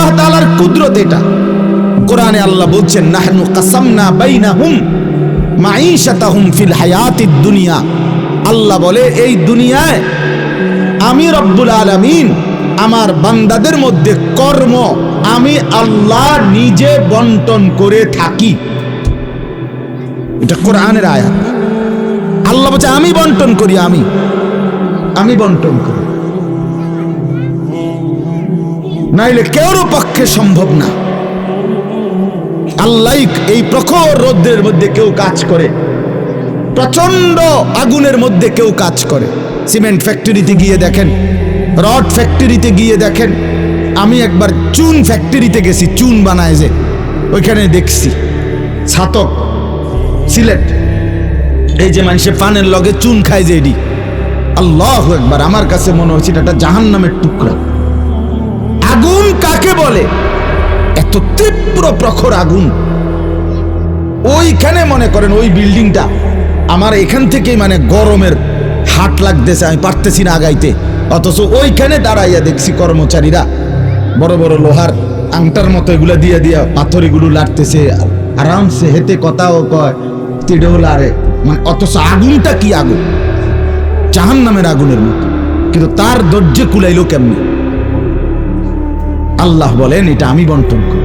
আল্লাহ তাআলার কুদরত এটা। কোরআনে আল্লাহ বলছেন নাহনু কাসামনা বাইনাহুম মাঈশাতাহুম ফিল হায়াতিদ দুনিয়া। আল্লাহ বলে এই দুনিয়ায় আমি রব্বুল আলামিন আমার বান্দাদের মধ্যে কর্ম আমি আল্লাহ নিজে বন্টন করে থাকি। এটা কোরআনের আয়াত। আল্লাহ বলছে আমি বন্টন করি, আমি বন্টন করি, নাইলে কেউর পক্ষে সম্ভব না। আল্লাহ এই প্রখর রৌদ্রের মধ্যে কেউ কাজ করে, প্রচন্ড আগুনের মধ্যে কেউ কাজ করে। সিমেন্ট ফ্যাক্টরিতে গিয়ে দেখেন, রড ফ্যাক্টরিতে গিয়ে দেখেন। আমি একবার চুন ফ্যাক্টরিতে গেছি, চুন বানায় যে, ওইখানে দেখছি ছাতক সিলেট, এই যে মানুষে পানের লগে চুন খায় যে, এডি আল্লাহু আকবার, আমার কাছে মনে হচ্ছে এটা জাহান্নামের টুকরা। আগুন কাকে বলে? এত তীব্র প্রখর আগুন। ওইখানে মনে করেন ওই বিল্ডিংটা আমার এখান থেকেই মানে গরমের হাট লাগতেছে, আমি পারতেছি না আগাইতে। অথচ ওইখানে দাঁড়াইয়া দেখছি কর্মচারীরা বড় বড় লোহার আংটার মতো এগুলা দিয়ে দিয়া পাথর এগুলো লাড়তেছে, আরামসে হেতে কথাও কয়, তিড়েও লাড়ে। মানে অথচ আগুনটা কি আগুন, জাহান্নামের আগুনের মতো। কিন্তু তার ধৈর্য কুলাইলো কেমনি? আল্লাহ বলেন এটা আমি বন্টন করি,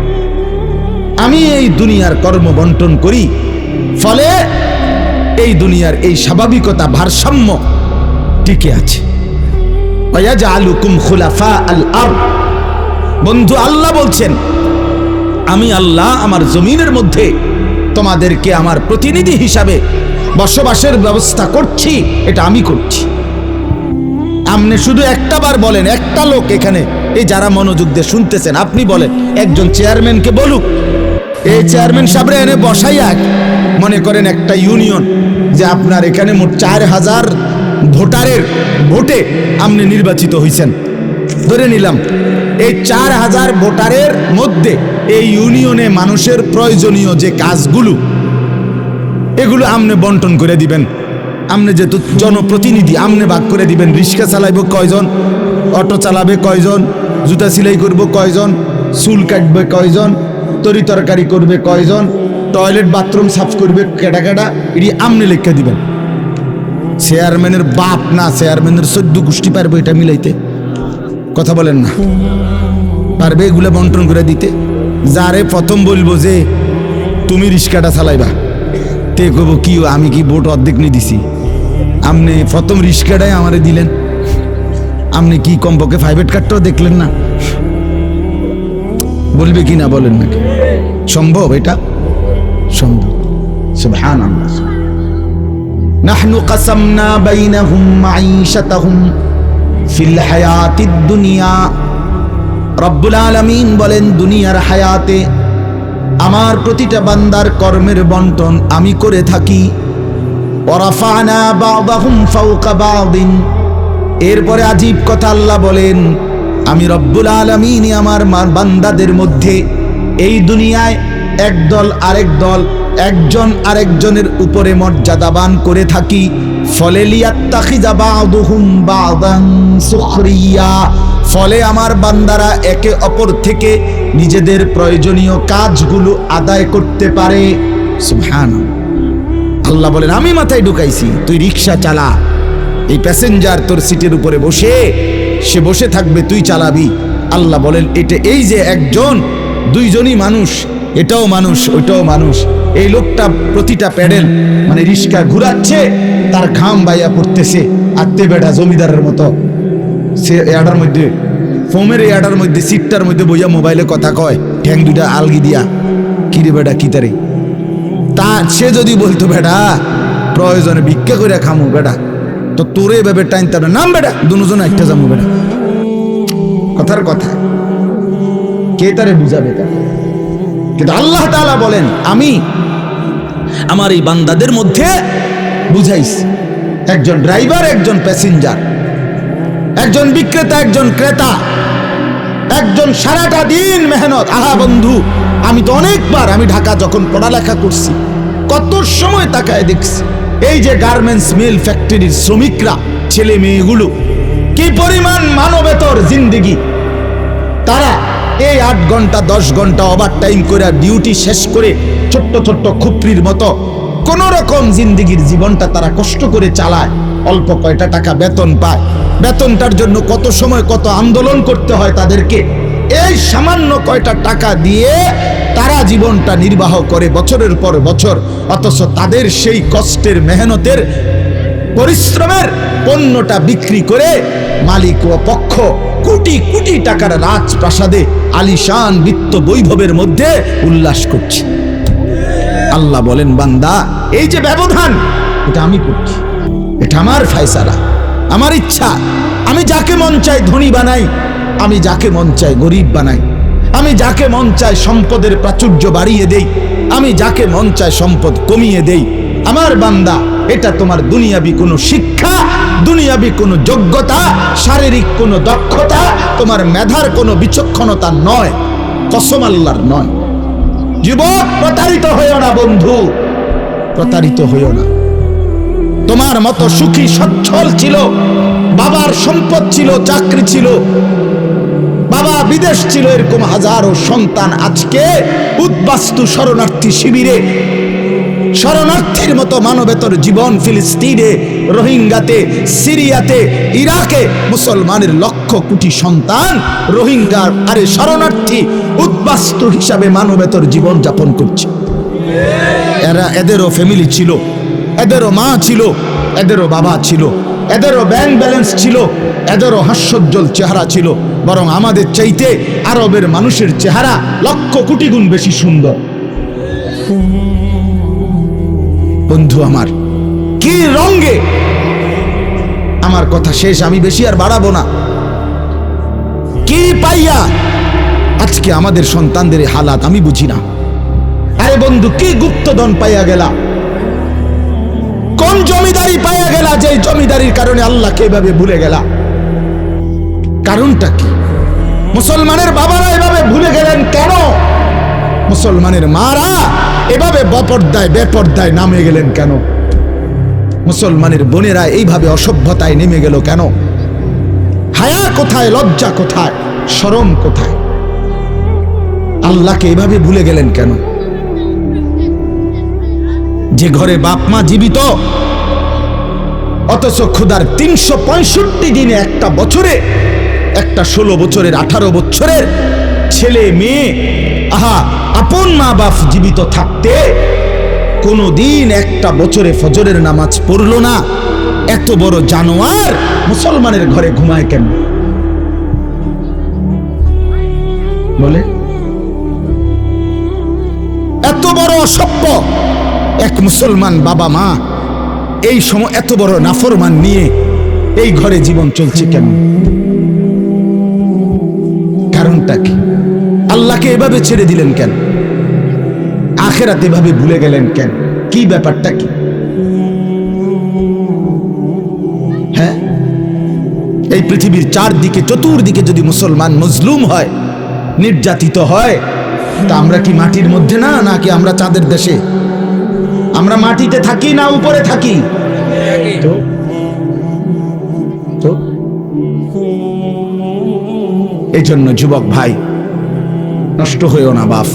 আমি এই দুনিয়ার কর্ম বন্টন করি। ফলে এই দুনিয়ার এই স্বাভাবিকতা ভারসাম্য টিকে আছে। ওয়াজআলুকুম খুলাফা আল আরদ। বন্ধু, আল্লাহ বলছেন আমি আল্লাহ আমার জমিনের মধ্যে তোমাদেরকে আমার প্রতিনিধি হিসাবে বসবাসের ব্যবস্থা করছি, এটা আমি করছি। আপনি শুধু একটা বার বলেন, একটা লোক এখানে এই যারা মনোযোগ দিয়ে শুনতেছেন, আপনি বলেন একজন চেয়ারম্যানকে বলুক, এই চেয়ারম্যান সাহেবরে এনে বসাইয়া মনে করেন একটা ইউনিয়ন যে আপনার এখানে মোট 4000 ভোটারের ভোটে আপনি নির্বাচিত হয়েছেন, ধরে নিলাম এই 4000 ভোটারের মধ্যে এই ইউনিয়নে মানুষের প্রয়োজনীয় যে কাজগুলো এগুলো আপনি বন্টন করে দিবেন। আপনি যেহেতু জনপ্রতিনিধি, আপনি ভাগ করে দিবেন। রিক্সা চালাইব কয়জন, অটো চালাবে কয়জন, জুতা সেলাই করব কয়জন, চুল কাটবে কয়জন, তরি তরকারি করবে কয়জন, টয়লেট বাথরুম সাফ করবে কেডা কেডা, এটি আপনি লিখে দিবেন। চেয়ারম্যানের বাপ না, চেয়ারম্যানের 14 গোষ্ঠী পারবে এটা মিলাইতে? কথা বলেন না, পারবে এগুলো বন্টন করে দিতে? যারে প্রথম বলবো যে তুমি রিক্সাটা চালাইবা, তে কব কি আমি কি ভোট অর্ধেক নিয়ে দিছি? আপনি প্রথম রিক্সাটাই আমারে দিলেন, আপনি কি কমপক্ষে প্রাইভেট কার্ডটাও দেখলেন না? বলবে কি না বলেন নাকি? সম্ভব? এটা সম্ভব। সুবহানাল্লাহ। নাহনু কাসামনা বাইনাহুম মাঈশাতাহুম ফিল হায়াতিদ দুনিয়া। রব্বুল আলামিন বলেন দুনিয়ার হায়াতে আমার প্রতিটা বান্দার কর্মের বন্টন আমি করে থাকি। ওয়ারাফা'না বা'দাহুম ফাওকা বা'দিন। এরপরে আজীব কথা আল্লাহ বলেন আমি রব্বুল আলামিন আমার বান্দাদের মধ্যে এই দুনিয়ায় একদল আরেক দল, একজন আরেকজনের উপরে মর্যাদাবান করে থাকি। ফলে লিয়াত্তাখিযা বা'দুহুম বা'দান সুখরিয়া। ফলে আমার বান্দারা একে অপর থেকে নিজেদের প্রয়োজনীয় কাজগুলো আদায় করতে পারে। সুবহানাল্লাহ। আল্লাহ বলেন আমি মাথায় ঢুকাইছি, তুই রিক্সা চালা, এই প্যাসেঞ্জার তোর সিটের উপরে বসে, সে বসে থাকবে, তুই চালাবি। আল্লাহ বলেন এটা এই যে একজন দুইজনই মানুষ, এটাও মানুষ ওইটাও মানুষ। এই লোকটা প্রতিটা প্যাডেল মানে রিক্সা ঘুরাচ্ছে, তার ঘাম বাইয়া পড়তেছে, আত্মে বেটা জমিদারের মতো। সে এটার মধ্যে ফোমের এটার মধ্যে সিটটার মধ্যে বইয়া মোবাইলে কথা কয়, ঠ্যাং দুইটা আলগি দিয়া, কিরে বেটা কি তারে। তা সে যদি বলতো বেটা প্রয়োজনে ভিক্ষা করে খামু বেটা, তো তোরে এভাবে টাইনতে হবে, নাম বেটা দুজন একটা যাবো বেটা। কথার কথা, কে তারে বুঝাবে? তা কিন্তু আল্লাহ তাআলা বলেন আমি আমার এই বান্দাদের মধ্যে বুঝাইছি, একজন ড্রাইভার, একজন প্যাসেঞ্জার, একজন বিক্রেতা, একজন ক্রেতা, একজন সারাটা দিন মেহনত। আহা বন্ধু, আমি তো অনেকবার, আমি ঢাকা যখন পড়ালেখা করছি কত সময় তাকায় দেখছি এই যে গার্মেন্টস মিল ফ্যাক্টরির শ্রমিকরা, ছেলে মেয়েগুলো কি পরিমাণ মানবেতর জিন্দেগি। তারা এই 8 ঘন্টা 10 ঘন্টা ওভার টাইম করে ডিউটি শেষ করে ছোট্ট ছোট্ট খুপড়ির মতো কোন রকম জিন্দেগির জীবনটা তারা কষ্ট করে চালায়, অল্প কয়টা টাকা বেতন পায়, বেতনটার জন্য কত সময় কত আন্দোলন করতে হয় তাদেরকে, এই সামান্য কয়টা টাকা দিয়ে তারা জীবনটা নির্বাহ করে বছরের পর বছর। অথচ তাদের সেই কষ্টের মেহনতের পরিশ্রমের পণ্যটা বিক্রি করে মালিক ও পক্ষ কোটি কোটি টাকার রাজপ্রাসাদে আলিশান বিত্ত বৈভবের মধ্যে উল্লাস করছে। আল্লাহ বলেন, বান্দা এই যে ব্যবধান, এটা আমি করছি, এটা আমার ফয়সালা, আমার ইচ্ছা। আমি যাকে মন চাই ধনী বানাই, আমি যাকে মন চাই গরিব বানাই, আমি যাকে মন চাই সম্পদের প্রাচুর্য বাড়িয়ে দেই, আমি যাকে মন চাই সম্পদ কমিয়ে দেই। আমার বান্দা, এটা তোমার দুনিয়াবি কোনো শিক্ষা, দুনিয়াবি কোনো যোগ্যতা, শারীরিক কোনো দক্ষতা, তোমার মেধার কোনো বিচক্ষণতা নয়, কসম আল্লাহর নয়। যুবক, প্রতারিত হইও না বন্ধু, প্রতারিত হইও না। তোমার মতো সুখী সচ্ছল ছিল, বাবার সম্পদ ছিল, চাকরি ছিল, বাবা বিদেশ ছিল, এরকম হাজারো সন্তান আজকে উদ্বাস্তু শরণার্থী শিবিরে শরণার্থীর মতো মানবেতর জীবন ফিলিস্তিনে, রোহিঙ্গাতে, সিরিয়াতে, ইরাকে মুসলমানের লক্ষ কোটি সন্তান রোহিঙ্গা আরে শরণার্থী উদ্বাস্তু হিসাবে মানবেতর জীবন যাপন করছে। এদেরও ফ্যামিলি ছিল, এদেরও মা ছিল, এদেরও বাবা ছিল, এদেরও ব্যাংক ব্যালেন্স ছিল, এদেরও হাস্যোজ্জ্বল চেহারা ছিল। বরং আমাদের চাইতে আরবের মানুষের চেহারা লক্ষ কোটি গুণ বেশি সুন্দর। বন্ধু আমার, কি রঙে, আমার কথা শেষ, আমি বেশি আর বাড়াবো না। কি পাইয়া আজকে আমাদের সন্তানদের হালাত আমি বুঝি না। আরে বন্ধু, কি গুপ্তধন পাইয়া গেলা, কোন জমিদারি পাইয়া গেলা, যে জমিদারির কারণে আল্লাহকে এভাবে ভুলে গেলা? কারণটা কি? মুসলমানের বাবারা এভাবে ভুলে গেলেন কেন? মুসলমানের মারা এভাবে বপর্দায় বেপর্দায় নামে গেলেন কেন? মুসলমানের বোনেরা এইভাবে অসভ্যতায় নেমে গেল কেন? হায়া কোথায়, লজ্জা কোথায়, শরম কোথায়? আল্লাহকে এভাবে ভুলে গেলেন কেন? যে ঘরে বাপ মা জীবিত, অথচ ক্ষুধার 365 দিনে, একটা বছরে, একটা 16 বছরের 18 বছরের ছেলে মেয়ে, আহা, আপন মা বাপ জীবিত থাকতে কোনদিন একটা বছরে ফজরের নামাজ পড়লো না। এত বড় জানোয়ার মুসলমানের ঘরে ঘুমায় কেন? বলে, এত বড় অসভ্য এক মুসলমান বাবা মা এই সময় এত বড় নাফরমান নিয়ে এই ঘরে জীবন চলছে কেন? কারণটা কি? আল্লাহকে এভাবে ছেড়ে দিলেন কেন? আখিরাত এভাবে ভুলে গেলেন কেন? কি ব্যাপারটা কি? হ্যাঁ, এই পৃথিবীর চারদিকে চতুর্দিকে যদি মুসলমান মজলুম হয়, নির্যাতিত হয়, তা আমরা কি মাটির মধ্যে না, নাকি আমরা চাঁদের দেশে? আমরা মাটিতে থাকি না উপরে থাকি? তো এই জন্য যুবক ভাই, নষ্ট হইও না বাপ,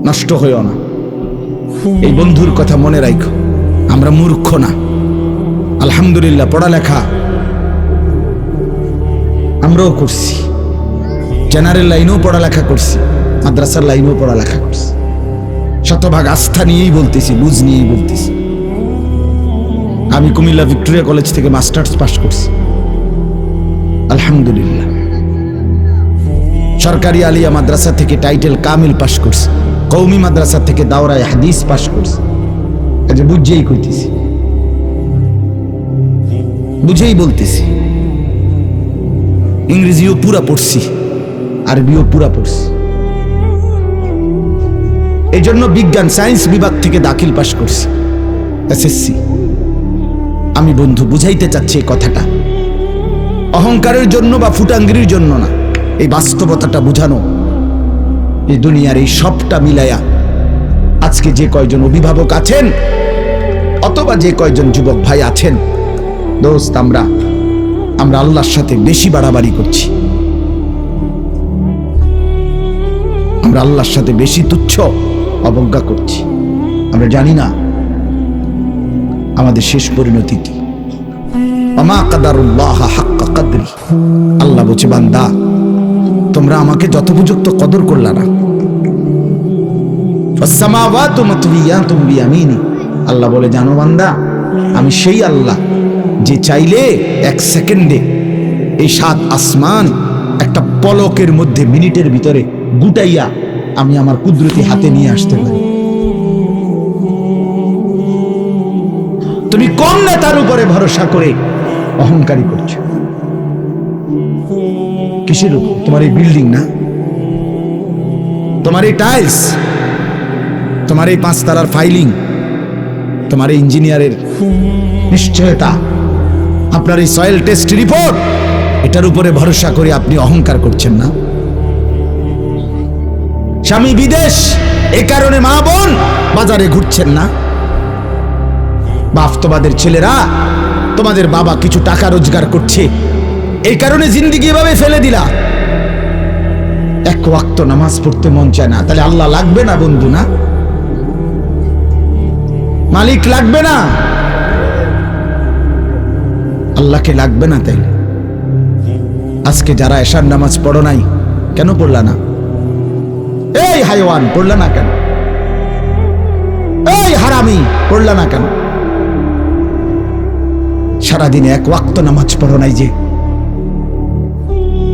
নষ্ট হইও না। এই বন্ধুর কথা মনে রাখো, আমরা মূর্খ না। আলহামদুলিল্লাহ, পড়ালেখা আমরাও করছি, জেনারেল লাইনেও পড়ালেখা করছি, মাদ্রাসার লাইনেও পড়ালেখা করছি। শতভাগ আস্থা নিয়েই বলতেছি, বুঝ নিয়েই বলতেছি। আমি কুমিল্লা ভিক্টোরিয়া কলেজ থেকে মাস্টার্স পাস করছি, আলহামদুলিল্লাহ। সরকারি আলিয়া মাদ্রাসা থেকে টাইটেল কামিল পাস করছি, কওমি মাদ্রাসা থেকে দাওরায়ে হাদিস পাস করছি। আজ বুঝেই কইতেছি, বুঝেই বলতেছি। ইংরেজিও পুরা পড়ছি, আরবিও পুরা পড়ছি। এই জন্য বিজ্ঞান সায়েন্স বিভাগ থেকে দাখিল পাস করছি, এসএসসি। আমি বন্ধু বুঝাইতে চাচ্ছি এই কথাটা অহংকারের জন্য বা ফুটাঙ্গিরির জন্য না, এই বাস্তবতাটা বুঝানো। এই দুনিয়ার এই সবটা মিলায়া আজকে যে কয়জন অভিভাবক আছেন অথবা যে কয়জন যুবক ভাই আছেন, দোস্ত, আমরা আল্লাহর সাথে বেশি বাড়াবাড়ি করছি, আমরা আল্লাহর সাথে বেশি তুচ্ছ অবজ্ঞা করছি। আমরা জানি না আমাদের শেষ পরিণতি কি। ওমা কাদারুল্লাহ হাক্কা কদরি, আল্লাহ বলছে বান্দা তোমরা আমাকে যথোপযুক্ত কদর করলা না। ফাসসামাওয়াতু মাতওয়িয়াতুম বিয়ামিনি, আল্লাহ বলে জানো বান্দা আমি সেই আল্লাহ যে চাইলে এক সেকেন্ডে এই 7 আসমান একটা পলকের মধ্যে মিনিটের ভিতরে গুটাইয়া আমি আমার কুদরতি হাতে নিয়ে আসতে পারি। তুমি কোন নেতার উপরে ভরসা করে অহংকারী করছো? কিসের উপর? তোমার এই বিল্ডিং না, তোমার এই টাইলস, তোমার এই 5 তারার ফাইলিং, তোমার এই ইঞ্জিনিয়ারের নিশ্চয়তা, আপনার এই সয়েল টেস্ট রিপোর্ট, এটার উপরে ভরসা করে আপনি অহংকার করছেন না? স্বামী বিদেশ, এ কারণে মা বোন বাজারে ঘুরছেন না? বাস্তবাদের ছেলেরা তোমাদের বাবা কিছু টাকা রোজগার করছে, এই কারণে জিন্দেগি এভাবে ফেলে দিলা। এক ওয়াক্ত নামাজ পড়তে মন চায় না, তাহলে আল্লাহ লাগবে না বন্ধু? না মালিক লাগবে না? আল্লাহকে লাগবে না? তাইলে আজকে যারা এশার নামাজ পড়ো নাই, কেন পড়লা না? এই হাইওয়ান পড়লা না কেন? এই হারামি পড়লা না কেন? সারাদিনে এক ওয়াক্ত নামাজ পড়ো নাই যে?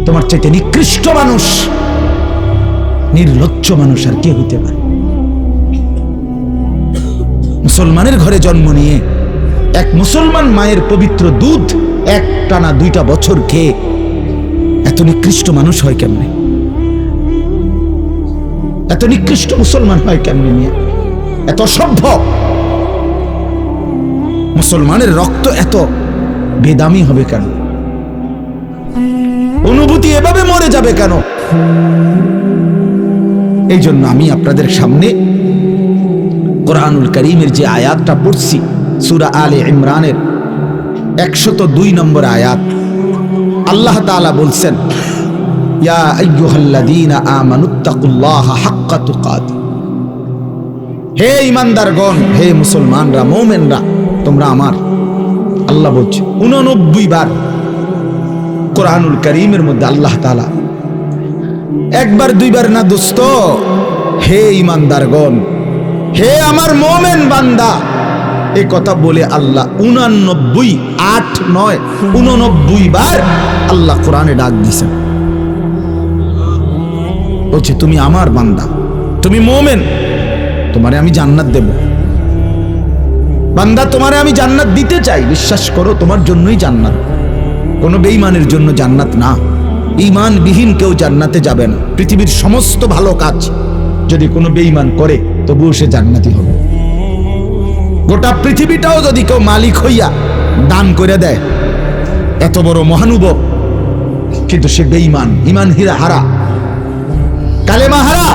তোমার চাইতে নিকৃষ্ট মানুষ, নির্লজ্জ মানুষ আর কে হইতে পারে? মুসলমানের ঘরে জন্ম নিয়ে এক মুসলমান মায়ের পবিত্র দুধ এক টানা 2টা বছর খেয়ে এত নিকৃষ্ট মানুষ হয় কেমনে? এত নিকৃষ্ট মুসলমান হয় কেমনে? নিয়ে এত অসভ্য মুসলমানের রক্ত এত বেদামি হবে কেন? অনুভূতি এভাবে মরে যাবে কেন? এই জন্য আমি আপনাদের সামনে কোরআনুল কারীমের যে আয়াতটা পড়ছি, সূরা আলে ইমরানের 102 নম্বর আয়াত, আল্লাহ তাআলা বলছেন ইয়া আইয়ুহাল্লাযীনা আমানুত্তাকুল্লাহা হাক্কা তুকাতিহ, হে ঈমানদারগণ, হে মুসলমানরা, মুমিনরা, তোমরা আমার, আল্লাহ বলছে 89 বার কোরআনুল কারীমের মধ্যে আল্লাহ তাআলা, একবার দুইবার না দোস্ত, হে ঈমানদারগণ, হে আমার মুমিন বান্দা, এই কথা বলে আল্লাহ 89 বার আল্লাহ কোরআনে ডাক দিয়েছেন। বলছে তুমি আমার বান্দা, তুমি মুমিন, তোমারে আমি জান্নাত দেব। বান্দা তোমারে আমি জান্নাত দিতে চাই, বিশ্বাস করো তোমার জন্যই জান্নাত, কোনো বেঈমানের জন্য জান্নাত না। ঈমানবিহীন কেউ জান্নাতে যাবে না। পৃথিবীর সমস্ত ভালো কাজ যদি কোনো বেঈমান করে তবুও সে জান্নাতি হবে। গোটা পৃথিবীটাও যদি কেউ মালিক হইয়া দান করে দেয়, এত বড় মহানুভব, কিন্তু সে বেঈমান, ঈমান হারা, কালেমা হারা,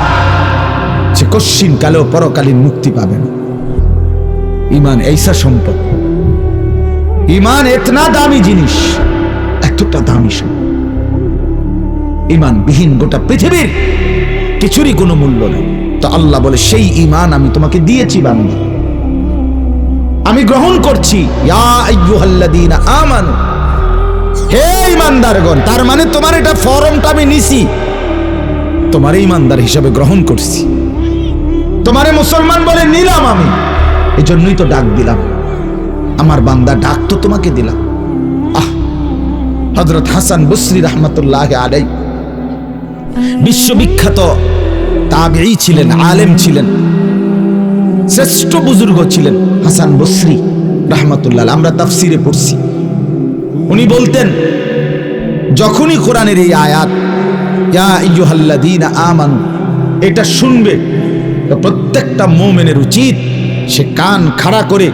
সে কশ্চিন কালেও পরকালীন মুক্তি পাবে না। ঈমান এইসা সম্পদ, ঈমান এতনা দামি জিনিস, এতটা দামি সম্পদ। ঈমান বিহীন গোটা পৃথিবীর কিছুরই কোনো মূল্য নেই। তো আল্লাহ বলে সেই ঈমান আমি তোমাকে দিয়েছি বান্দা, আমি গ্রহণ করছি। ইয়া আইয়ুহাল্লাযীনা আমানু, হে ঈমানদারগণ, তার মানে তোমার এটা ফরমটা আমি নিছি, তোমার ঈমানদার হিসাবে গ্রহণ করছি, তোমারে মুসলমান বলে নিলাম আমি, এজন্যই তো ডাক দিলাম, আমার বান্দা ডাক তো তোমাকে দিলাম। হযরত হাসান বসরি রাহমাতুল্লাহি আলাইহি বিশ্ববিখ্যাত তাবেঈ ছিলেন, আলেম ছিলেন, শ্রেষ্ঠ বুজুর্গ ছিলেন হাসান বসরি রাহমাতুল্লাহ। আমরা তাফসিরে পড়ছি, উনি বলতেন যখনই কোরআনের এই আয়াত ইয়া আইয়ুহাল্লাযীনা আমানু এটা শুনবে, তো প্রত্যেকটা মুমিনের উচিত সে কান খাড়া করে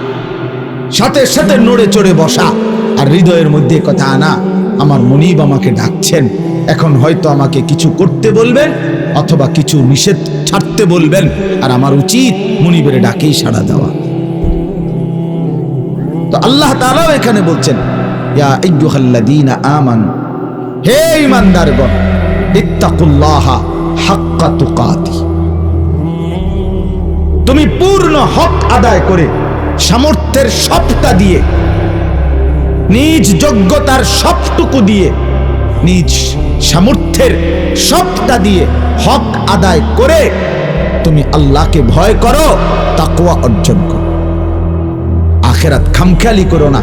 সাথে সাথে নড়ে চড়ে বসা, আর হৃদয়ের মধ্যে কথা আনা, আমার মুনিব আমাকে ডাকছেন, এখন হয়তো আমাকে কিছু করতে বলবেন অথবা কিছু নিষেধ ছাড়তে বলবেন, আর আমার উচিত মুনিবের ডাকেই সাড়া দেওয়া। তো আল্লাহ তাআলাও এখানে বলছেন ইয়া আইয়ুহাল্লাযীনা আমানু, হে ঈমানদারগণ, ইত্তাকুল্লাহা হাক্কা তুকাতিহ, তুমি পূর্ণ হক আদায় করে সামর্থ্যের সবটা দিয়ে, নিজ যোগ্যতার সবটুকু দিয়ে, নিজ সামর্থ্যের সবটা দিয়ে হক আদায় করে তুমি আল্লাহকে ভয় করো, তাকওয়া অর্জন করো। আখিরাত খামখেয়ালি করো না,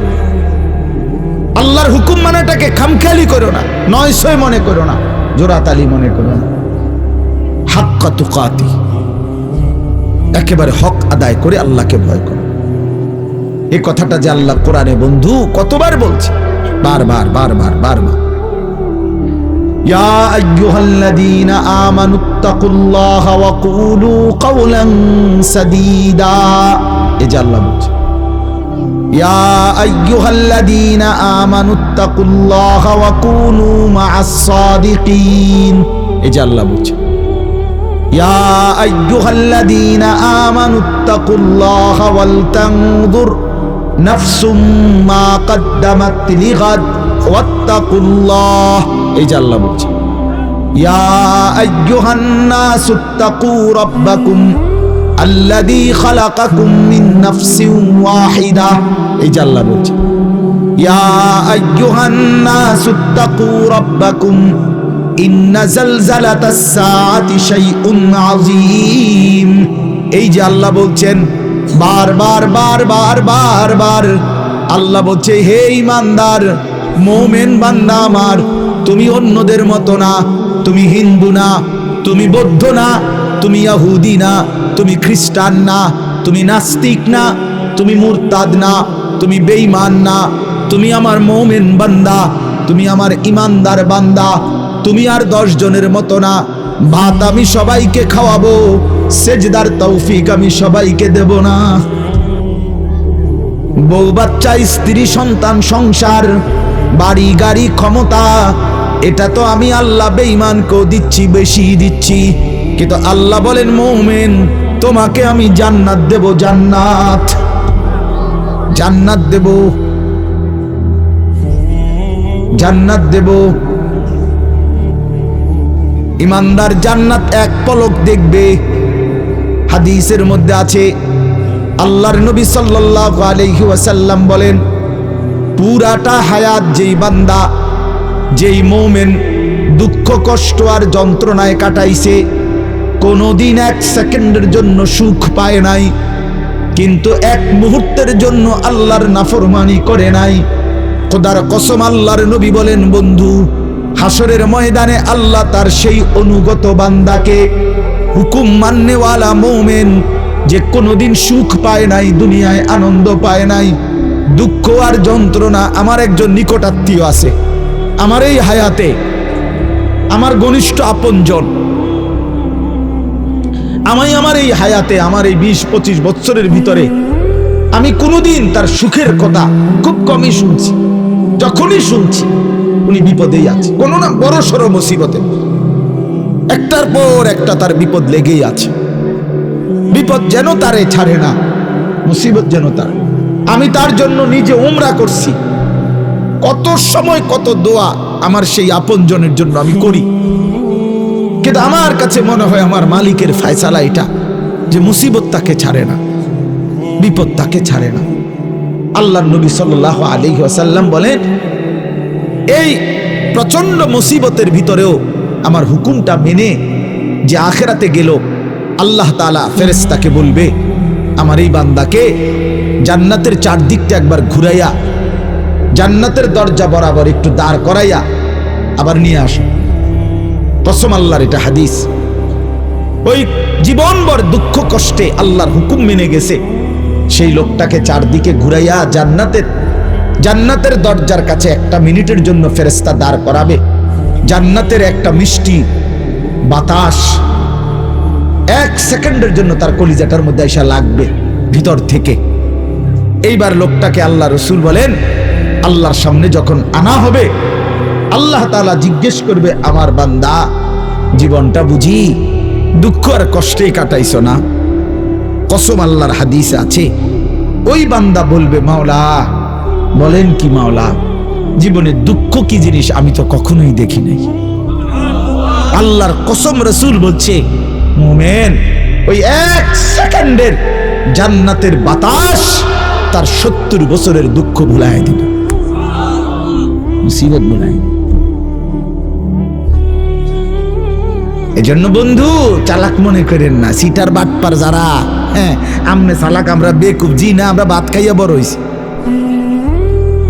আল্লাহর হুকুম মানাটাকে খামখেয়ালি করো না, নয়সয় মনে করো না, জোরাতালি মনে করো না। হাক্কা তুকাতি, একেবারে হক আদায় করে আল্লাহকে ভয় করো। এই কথাটা যে আল্লাহ কোরআনে বন্ধু কতবার বলছে, বারবার বারবার বারবার। ইয়া আইয়ুহাল্লাযীনা আমানুত্তাকুল্লাহা ওয়া কুলু কাওলান সাদীদা, এই যে আল্লাহ বলছে ইয়া আইয়ুহাল্লাযীনা আমানুত্তাকুল্লাহা ওয়া কুনু মা'আস সাদিকিন, এই যে আল্লাহ বলছে ইয়া আইয়ুহাল্লাযীনা আমানুত্তাকুল্লাহা ওয়াল তানজুর নাফসুম মা কদ্দামাত লিগাদ ওয়াত্তাকুল্লাহ, এই যে আল্লাহ বলছে ইয়া আইয়ুহান নাসুত্তাকু রাব্বাকুম আল্লাযী খালাকাকুম মিন নাফসিন ওয়াহিদা, এই যে আল্লাহ বলছে ইয়া আইয়ুহান নাসুত্তাকু রাব্বাকুম ইন্না জালজালাতাস সাআতি শাইউন আযীম, এই যে আল্লাহ বলছেন বারবার বারবার বারবার। আল্লাহ বলছে হে ঈমানদার মুমিন বান্দা আমার, তুমি অন্যদের মতো না, তুমি হিন্দু না, তুমি বৌদ্ধ না, তুমি ইহুদি না, তুমি খ্রিস্টান না, তুমি নাস্তিক না, তুমি মুরতাদ না, তুমি বেঈমান না, তুমি আমার মুমিন বান্দা, তুমি আমার ঈমানদার বান্দা। তুমি আর 10 জনের মতো না। ভাত আমি সবাইকে খাওয়াবো, সেজদার তৌফিক আমি সবাইকে দেব না। বউ বাচ্চা, স্ত্রী সন্তান, সংসার, বাড়ি গাড়ি, ক্ষমতা, এটা তো আমি আল্লাহ বেঈমানকেও দিচ্ছি, বেশি দিচ্ছি। কিন্তু আল্লাহ বলেন মুমিন তোমাকে আমি জান্নাত দেব, জান্নাত, জান্নাত দেব, জান্নাত দেব। ঈমানদার জান্নাত এক পলক দেখবে। হাদিসের মধ্যে আছে আল্লাহর নবী সাল্লাল্লাহু আলাইহি ওয়াসাল্লাম বলেন পুরাটা হায়াত যেই বান্দা, যেই মুমিন দুঃখ কষ্ট আর যন্ত্রণায় কাটাইছে, কোনোদিন 1 সেকেন্ডের জন্য সুখ পায় নাই, কিন্তু 1 মুহূর্তের জন্য আল্লাহর নাফরমানি করে নাই, খোদার কসম আল্লাহর নবী বলেন বন্ধু হাসরের ময়দানে আল্লাহ তার সেই অনুগত বান্দাকে, হুকুম মাননেওয়ালা মুমিন যে কোনোদিন সুখ পায় নাই, দুনিয়ায় আনন্দ পায় নাই, দুঃখ আর যন্ত্রণা, আমার একজন নিকটাত্মীয় আছে আমার এই হায়াতে, আমার ঘনিষ্ঠ আপনজন, আমার এই হায়াতে, আমার এই 20-25 বছরের ভিতরে আমি কোনোদিন তার সুখের কথা খুব কমই শুনছি। যখনই শুনছি উনি বিপদেই আছে, কোনো না বড় সড় মুসিবতে, একটার পর একটা তার বিপদ লেগেই আছে। বিপদ যেন তারে ছাড়ে না, মুসিবত যেন তার। আমি তার জন্য নিজে উমরা করছি, কত সময় কত দোয়া আমার সেই আপনজনের জন্য আমি করি, কিন্তু আমার কাছে মনে হয় আমার মালিকের ফয়সালা এটা যে মুসিবত তাকে ছাড়ে না, বিপদ তাকে ছাড়ে না। আল্লাহর নবী সাল্লাল্লাহু আলাইহি ওয়াসাল্লাম বলেন এই প্রচন্ড মুসিবতের ভিতরেও আমার হুকুমটা মেনে যে আখিরাতে গেল, আল্লাহ তাআলা ফেরেশতাকে বলবে আমার এই বান্দাকে জান্নাতের চারদিকটা একবার ঘুরাইয়া, জান্নাতের দরজা বরাবর একটু দাঁড় করাইয়া আবার নিয়ে আসো। কসম আল্লাহর, এটা হাদিস। ওই জীবনভর দুঃখ কষ্টে আল্লাহর হুকুম মেনে গেছে সেই লোকটাকে চারদিকে ঘুরাইয়া জান্নাতের দরজার কাছে 1 মিনিটের জন্য ফেরেশতা দাঁড় করাবে। জান্নাতের একটা মিষ্টি বাতাস 1 সেকেন্ডের জন্য তার কলিজাটার মধ্যে এসে লাগবে ভিতর থেকে। এইবার লোকটাকে আল্লাহ রসুল বলেন আল্লাহর সামনে যখন আনা হবে, আল্লাহ তাআলা জিজ্ঞেস করবে আমার বান্দা জীবনটা বুঝি দুঃখ আর কষ্টে কাটাইছো না? কসম আল্লাহর হাদিসে আছে ওই বান্দা বলবে মাওলা বলেন কি মাওলা, জীবনে দুঃখ কি জিনিস আমি তো কখনোই দেখি নাই। আল্লাহর কসম, রসুল বলছে মুমিন ওই 1 সেকেন্ডের জান্নাতের বাতাস তার 70 বছরের দুঃখ ভুলায় দিবে, মুসিবত ভুলায়। এজন্য বন্ধু চালাক মনে করেন না, সিটার বাটপার যারা, হ্যাঁ আমনে চালাক আমরা বেকুব, জি না, আমরা ভাত খাইয়া বড় হইছি।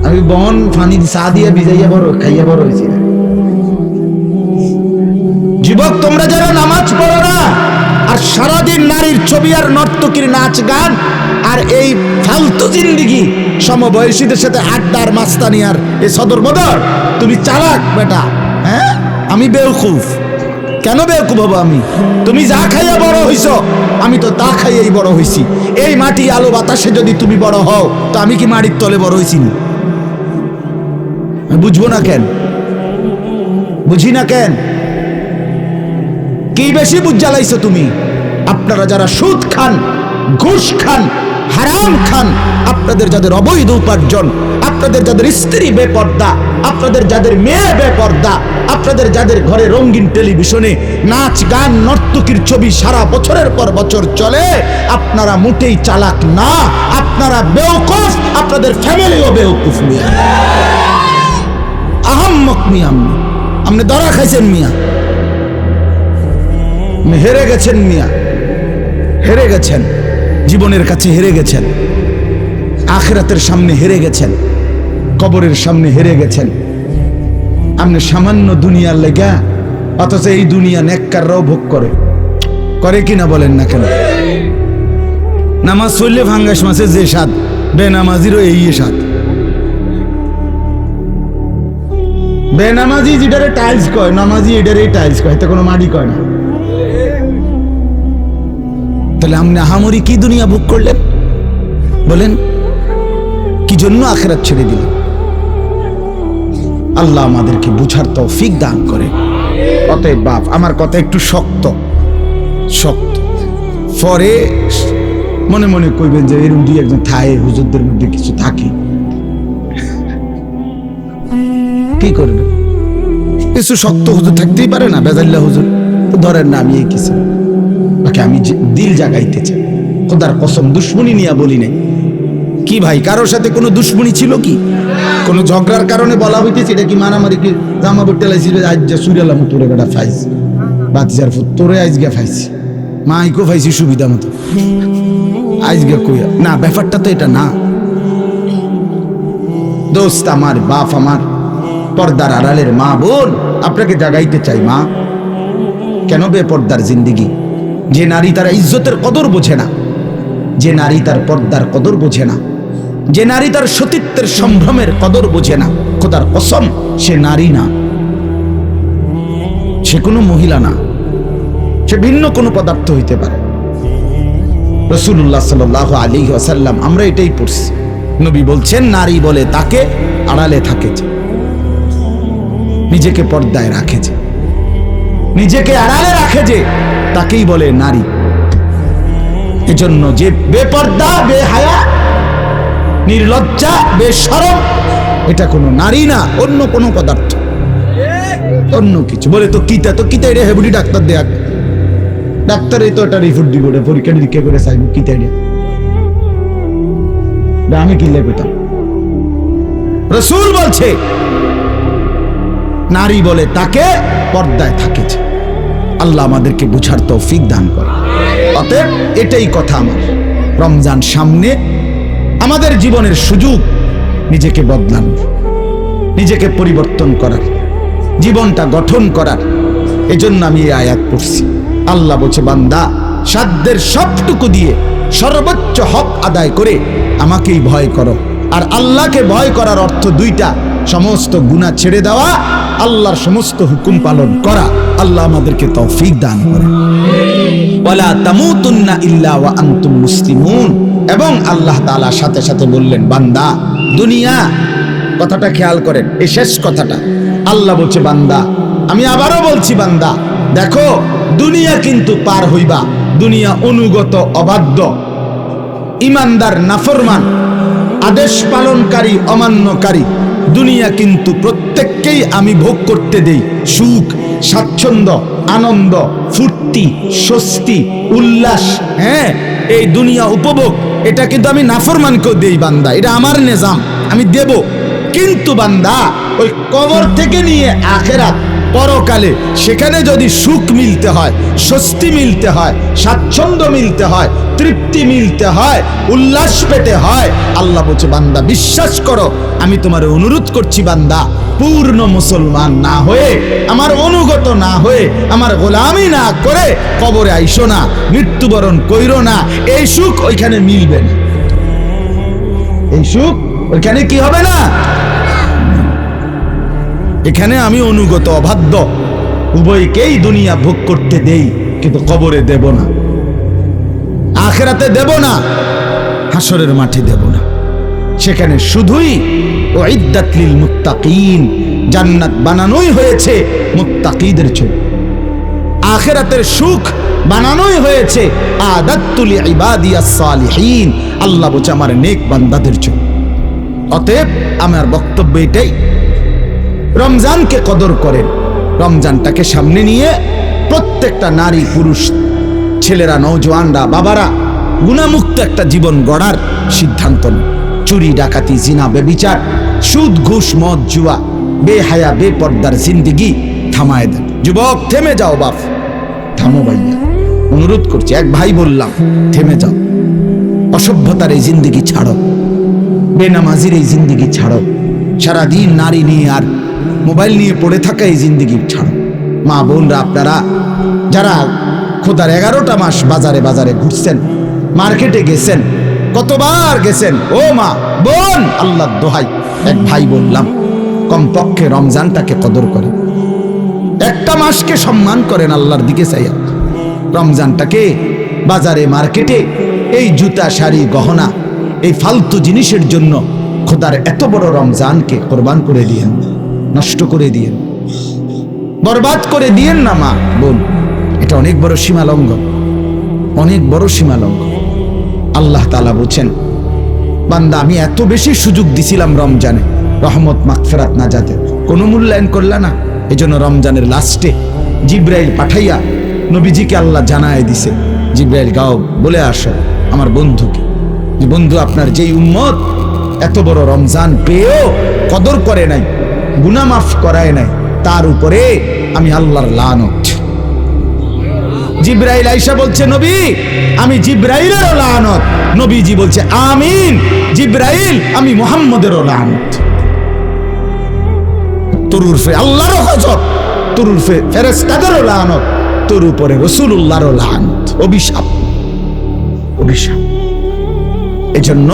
আমি বন পানি চা দিয়ে ভিজাইয়া বড় খাইয়া বড় হইছি। যুবক তোমরা যারা নামাজ পড়ো না আর সারাদিন নারীর ছবি আর নর্তকীর নাচ গান আর এই ফালতু জিন্দিগি, সমবয়সীদের সাথে আড্ডার মাস্তানি আর এই সদর বদর, তুমি চালাক বেটা। হ্যাঁ আমি বেওকুফ। কেন বেওকুফ হবো আমি? তুমি যা খাইয়া বড় হইছ আমি তো তা খাইয়াই বড় হইছি। এই মাটি আলো বাতাসে যদি তুমি বড় হও তো আমি কি মাটির তলে বড় হইছি না? বুঝবো না কেন? বুঝি না কেন? কি বেশি বুঝ জ্বালাইছো তুমি? আপনারা যারা সুদ খান, ঘুষ খান, হারাম খান, আপনাদের যাদের অবৈধ উপার্জন, আপনাদের যাদের স্ত্রী বেপর্দা, আপনাদের যাদের মেয়ে বেপর্দা, আপনাদের যাদের ঘরে রঙিন টেলিভিশনে নাচ গান নর্তকীর ছবি সারা বছরের পর বছর চলে, আপনারা মোটেই চালাক না, আপনারা বেওকুফ, আপনাদের ফ্যামিলিও বেওকুফ। মিয়া আহাম্মক মিয়া, আপনি ধরা খাইছেন মিয়া, হেরে গেছেন মিয়া, হেরে গেছেন, জীবনের কাছে হেরে গেছেন, আখিরাতের সামনে হেরে গেছেন, কবরের সামনে হেরে গেছেন। আপনি সামান্য দুনিয়ার লেগা, অথচ এই দুনিয়া নেককাররাও ভোগ করে, করে কিনা বলেন না কেন? নামাজ পড়লে ভাঙ্গাস মাছের যে স্বাদ, বেনামাজিরও এই স্বাদ। বেনামাজি যেটারে টাইলস কয়, নামাজি এটারে টাইলস কয়, এতে কোনো মাটি কয় না। তাহলে আপনি আহামরি কি দুনিয়া ভোগ করলেন বলেন? কি জন্য আখিরাত ছেড়ে দিলেন? আল্লাহ আমাদেরকে বুঝার তৌফিক দান করে। অতএব বাপ, আমার কথা একটু শক্ত শক্ত, পরে মনে মনে কইবেন যে এরকম দুই একজন থায়ে হুজুরদের মধ্যে কিছু থাকে, কি করবে? কিছু শক্ত হুজুর থাকতেই পারে না, বেজাল্লা হুজুর ধরেন না। আমি এই কিছু বাকি আমি দিল জাগাইতে চাই, খোদার কসম দুশ্মনী নিয়ে বলি নাই। কি ভাই, কারোর সাথে কোনো দুশ্মনী ছিল কি? কোনো ঝগড়ার কারণে বলা হইতেছে? এটা কি মারামারি? কি জামা বুট্টা লাইছি আজ যা সুরিয়ালাম তোরে বেটা ফাইস বাতিজার ফুট তোরে আজ গিয়া ফাইছি, মাইকো ফাইছি সুবিধা মতো আজ গিয়া কইয়া না। ব্যাপারটা তো এটা না দোস্ত, আমার বাপ, আমার পর্দার আড়ালের মা বোন, আপনাকে জাগাইতে চাই। মা, কেন বেপর্দার জিন্দিগি? যে নারী তার ইজ্জতের কদর বোঝে না, যে নারী তার পর্দার কদর বোঝে না, যে নারী তার সতীত্বের সম্ভ্রমের কদর বোঝে না, খোদার কসম সে নারী না, সে কোনো মহিলা না, সে ভিন্ন কোনো পদার্থ হইতে পারে। রাসূলুল্লাহ সাল্লাল্লাহু আলাইহি ওয়াসাল্লাম, আমরা এটাই পড়ছি, নবী বলছেন নারী বলে তাকে আড়ালে থাকে যে, নিজেকে পর্দায় রাখে যে, নিজেকে আড়ালে রাখে যে, তাকেই বলে নারী। এজন্য যে বেপর্দা, বেহায়া, নির্লজ্জা, বেশরম, এটা কোনো নারী না, অন্য কোনো পদার্থ, অন্য কিছু। বলে তো কিতা, তো কিতা এটা হেবুডি ডাক্তার দেখ, ডাক্তারই তো এটা রিপোর্ট দিব, পরীক্ষা নিরীক্ষা করে চাইব কিতা এটা, আমি কি লেখতাম? রাসূল বলছে নারী বলে তাকে পর্দায় থাকে। আল্লাহ আমাদেরকে বুঝার তৌফিক দান করে। অতএব এটাই কথা আমার, রমজান সামনে, আমাদের জীবনের সুযোগ নিজেকে বদলানো, নিজেকে পরিবর্তন করার, জীবনটা গঠন করার। এজন্য আমি এই আয়াত পড়ছি। আল্লাহ বলছে, বান্দা সাধ্যের সবটুকু দিয়ে সর্বোচ্চ হক আদায় করে আমাকেই ভয় করো। আর আল্লাহকে ভয় করার অর্থ দুইটা, সমস্ত গুনাহ ছেড়ে দেওয়া, আল্লাহর সমস্ত হুকুম পালন করা। আল্লাহ আমাদেরকে তৌফিক দান করে। ওয়ালা তামুতুন্না ইল্লা ওয়া আনতুম মুসলিমুন। এবং আল্লাহ তাআলা সাথে সাথে বললেন, বান্দা দুনিয়া, কথাটা খেয়াল করেন, এই শেষ কথাটা আল্লাহ বলছে, বান্দা আমি আবারও বলছি, বান্দা দেখো দুনিয়া কিন্তু পার হইবা, দুনিয়া অনুগত, অবাধ্য, ইমানদার, নাফরমান, আদেশ পালনকারী, অমান্যকারী, দুনিয়া কিন্তু প্রত্যেককেই আমি ভোগ করতে দেই, সুখ স্বাচ্ছন্দ্য, আনন্দ, ফুর্তি, স্বস্তি, উল্লাস, হ্যাঁ, এই দুনিয়া উপভোগ, এটা কিন্তু আমি নাফরমানকেও দেই বান্দা, এটা আমার নিজাম, আমি দেব। কিন্তু বান্দা ওই কবর থেকে নিয়ে আখেরাত, পরকালে সেখানে যদি সুখ মিলতে হয়, স্বস্তি মিলতে হয়, স্বাচ্ছন্দ্য মিলতে হয়, তৃপ্তি মিলতে হয়, উল্লাস পেতে হয়, আল্লাহ বলছে বান্দা বিশ্বাস করো, আমি তোমার অনুরোধ করছি বান্দা, পূর্ণ মুসলমান না হয়ে, আমার অনুগত না হয়ে, আমার গোলামি না করে কবরে আইসো না, মৃত্যুবরণ কইরো না। এই সুখ ওইখানে মিলবে না, এই সুখ ওইখানে কি হবে না। এখানে আমি অনুগত অবাধ্য উভয়কেই দুনিয়া ভোগ করতে দেই, কিন্তু কবরে দেব না, আখিরাতে দেব না, হাসরের মাঠে দেব না। সেখানে শুধুই উইদ্দাত লিল মুত্তাকিন, জান্নাত বানানোই হয়েছে মুত্তাকিদের জন্য, আখিরাতের সুখ বানানোই হয়েছে আদাত্তু লিইবাদিয়াস সালিহিন, আল্লাহ বলছে আমার নেক বান্দাদের জন্য। অতএব আমার বক্তব্য এটাই, রমজানকে কদর করেন, রমজানটাকে সামনে নিয়ে প্রত্যেকটা নারী পুরুষ, ছেলেরা, নওজোয়ানরা, বাবারা গুনাহমুক্ত একটা জীবন গড়ার সিদ্ধান্ত নেন। চুরি, ডাকাতি, জিনা, বেবিচার, সুদ, ঘুষ, মদ, জুয়া, বেহায়া, বেপর্দার জিন্দেগি থামায় দেন। যুবক থেমে যাও, বাপ থামো ভাইয়া, অনুরোধ করছি, এক ভাই বললাম থেমে যাও, অসভ্যতার এই জিন্দেগি ছাড়ো, বেনামাজির এই জিন্দেগি ছাড়ো, সারাদিন নারী নিয়ে আর মোবাইল নিয়ে পড়ে থাকা এই জিন্দেগি ছাড়ো। মা বোনরা, আপনারা যারা খোদার 11টা মাস বাজারে বাজারে ঘুরছেন, মার্কেটে গেছেন, কতবার গেছেন, ও মা বোন, আল্লাহর দোহাই, এক ভাই বললাম কমপক্ষে রমজানটাকে কদর করেন, একটা মাসকে সম্মান করেন, আল্লাহর দিকে চাইয়া। রমজানটাকে বাজারে মার্কেটে এই জুতা, শাড়ি, গহনা, এই ফালতু জিনিসের জন্য খোদার এত বড় রমজানকে কোরবান করে দিয়েন, নষ্ট করে দিয়েন, বরবাদ করে দিয়েন না মা বোন। এটা অনেক বড় সীমা লঙ্ঘন, অনেক বড় সীমা লঙ্ঘন। আল্লাহ তাআলা বলছেন, বান্দা আমি এত বেশি সুযোগ দিছিলাম রমজানে, রহমত, মাগফিরাত, নাজাতের, কোনো মূল্যায়ন করলা না। এই জন্য রমজানের লাস্টে জিব্রাইল পাঠাইয়া নবীজিকে আল্লাহ জানায় দিছে, জিব্রাইল গাও বলে আসো আমার বন্ধুকে, যে বন্ধু আপনার যেই উম্মত এত বড় রমজান পেয়েও কদর করে নাই, গুনাহ মাফ করায় নাই, তার উপরে আমি আল্লাহর লানত। জিব্রাইল আয়েশা বলছে, নবী আমি জিব্রাইলেরও লানত। নবীজি বলছে, আমিন। জিব্রাইল আমি মুহাম্মদেরও লানত। তোর উরফে আল্লাহরও গজব, তোর উরফে ফেরেশতাদেরও লানত, তোর উপরে রাসূলুল্লাহরও লানত, অভিশাপ, অভিশাপ। এজন্য